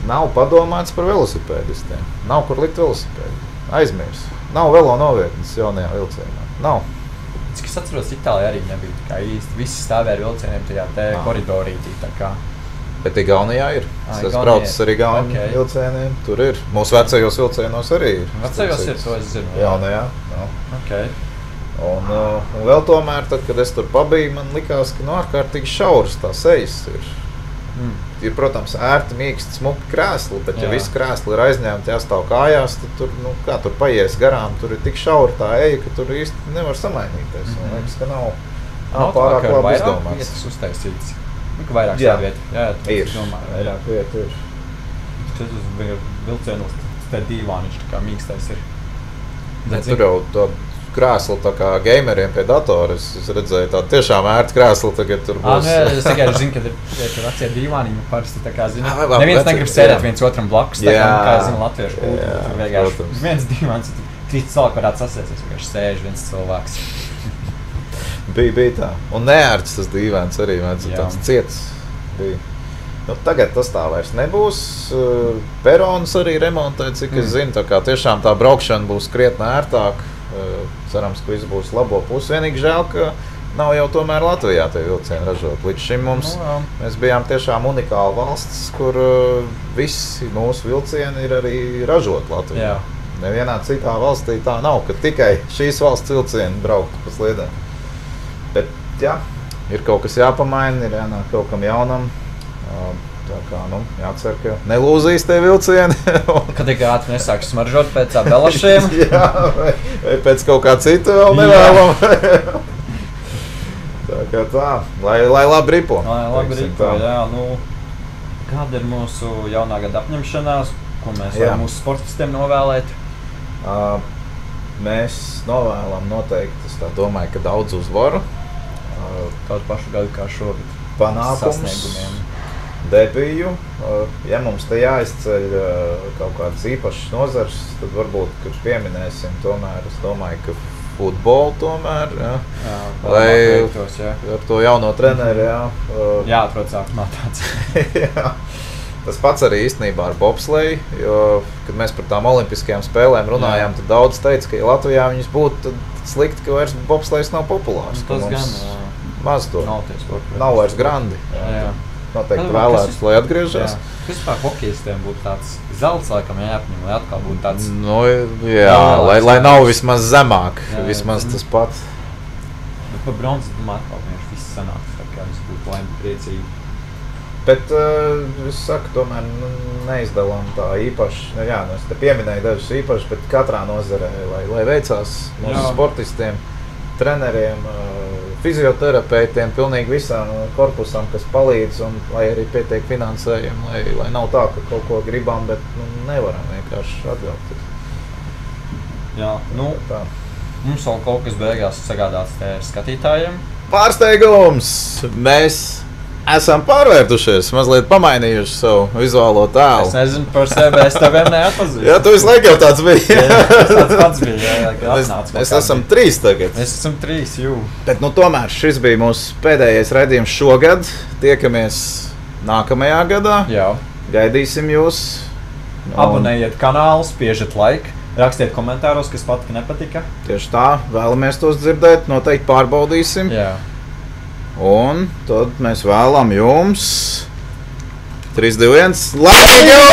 nav padomāts par velosipēdistiem. Nav kur likt velosipēdu. Aizmirs. Nav velo novietnes jaunajā vilcienā. Nav. Cik es atceros, Itālijā arī nebija tā kā īsti. Visi stāvēja ar vilcieniem tajā koridorītī. Bet Igaunijā ir. Es braucu ar Igaunu vilcieniem. Tur ir. Mūsu vecajos vilcienos arī ir. Vecajos ir, to es zinu. Jaunajā. Okay. Un vēl tomēr, tad, kad es tur pabiju, man likās, ka ārkārtīgi šauras tās ejas ir. Ir, protams, ērti, mīksti, smuki krēsli, bet ja visi krēsli ir aizņemti, jāstāv kājās, tad tur, kā tur paies garām, tur ir tik šaura tā eja, ka tur īsti nevar samainīties. Man liekas, ka nav pārāk labi izdomāts. Vairāk vietas uztaisītas. Vairāk stāvvietu. Jā, ir. Vairāk vietu ir. Tas bija vilcienos, tā dīvāniņš, tā kā mīkstais ir. Tur jau to krēslu tā kā gameriem pie datora. Es redzēju tādu tiešām ērtu krēslu, tagad tur būs. Es tikai zinu, ka ir vecie dīvāniņi parasti tā kā zinu. Neviens negrib sēdēt viens otram blakus, tā kā zinu latviešu kultūru. Tur vienkārši viens dīvāns, trīs cilvēki varētu sasēsties, vienkārši sēž viens cilvēks. Bija tā. Un neērts tas dīvāns arī, tāds ciets bija. Tagad tas tā vairs nebūs. Perons arī remontē, cik es zinu, tā kā tiešām tā braukšana būs krietni ērtāk. Cerams, ka viss būs labo pusi. Vienīgi žēl, ka nav jau tomēr Latvijā tie vilcieni ražot. Līdz šim mēs bijām tiešām unikāla valsts, kur visi mūsu vilcieni ir arī ražot Latvijā. Nevienā citā valstī tā nav, ka tikai šīs valsts vilcieni brauktu pa sliedēm. Bet ir kaut kas jāpamaina, ir jānāk kaut kam jaunam. Tā kā, jācer, ka nelūzīs tie vilcieni. Kad ir ātri nesāks smaržot pēc belašiem. vai pēc kaut kā cita vēl nevēlam. Tā kā tā, lai labi ripo. Lai labi ripo, kāda ir mūsu jaunā gada apņemšanās, ko mēs varam mūsu sportistiem novēlēt? Mēs novēlam noteikti, es tā domāju, ka daudz uzvaru. Tādu pašu gadu kā šogad. Panākums. Debiju. Ja mums te jāizceļ kaut kādas īpašas nozars, tad varbūt, kad pieminēsim tomēr, es domāju, ka futbolu tomēr, lai ar to jauno treneri, jāatrod sākumā tāds. Tas pats arī īstenībā ar bobsleju, jo, kad mēs par tām olimpiskajām spēlēm runājām, tad daudz teica, ka ja Latvijā viņas būtu, tad slikti, ka vairs bobslejs nav populārs. Tas gan. Maz to. Nav vairs grandi. Noteikti vēlētos, lai atgriežas. Kas vispār hokejistiem būtu tāds zelts, laikam jāapņem, lai atkal būtu tāds... lai nav vismaz zemāk, vismaz tas pats. Bet par bronzas, domāju, atkal vienkārši viss sanāks, tā kā viss būtu laimi priecīgi. Bet es saku, tomēr neizdalām tā īpaši. Jā, es te pieminēju dažus īpaši, bet katrā nozarē, lai veicās mūsu sportistiem, treneriem, fizioterapeitiem, pilnīgi visām korpusam, kas palīdz, un lai arī pietiek finansējumu, lai nav tā, ka kaut ko gribam, bet nevaram vienkārši atļauties. Jā, tā. Mums vēl kaut kas beigās sagādāts skatītājiem. Pārsteigums! Mēs esam pārvērtušies, mazliet pamainījuši savu vizuālo tēlu. Es nezinu par sevi, es teviem neatpazīstu. Jā, tu visu laiku jau tāds bija. Jā, tas tāds pats bija, jā, Mēs esam 3 tagad. Mēs esam 3, jū. Bet, tomēr šis bija mūsu pēdējais raidījums šogad. Tiekamies nākamajā gadā. Jā. Gaidīsim jūs. Abonējiet kanālu, spiežiet like. Rakstiet komentāros, kas patika, nepatika. Tieši tā, vēlamies tos dzirdēt, noteikti pārbaudīsim. Jā. Un tad mēs vēlam jums 3, 2, 1, laimīgu!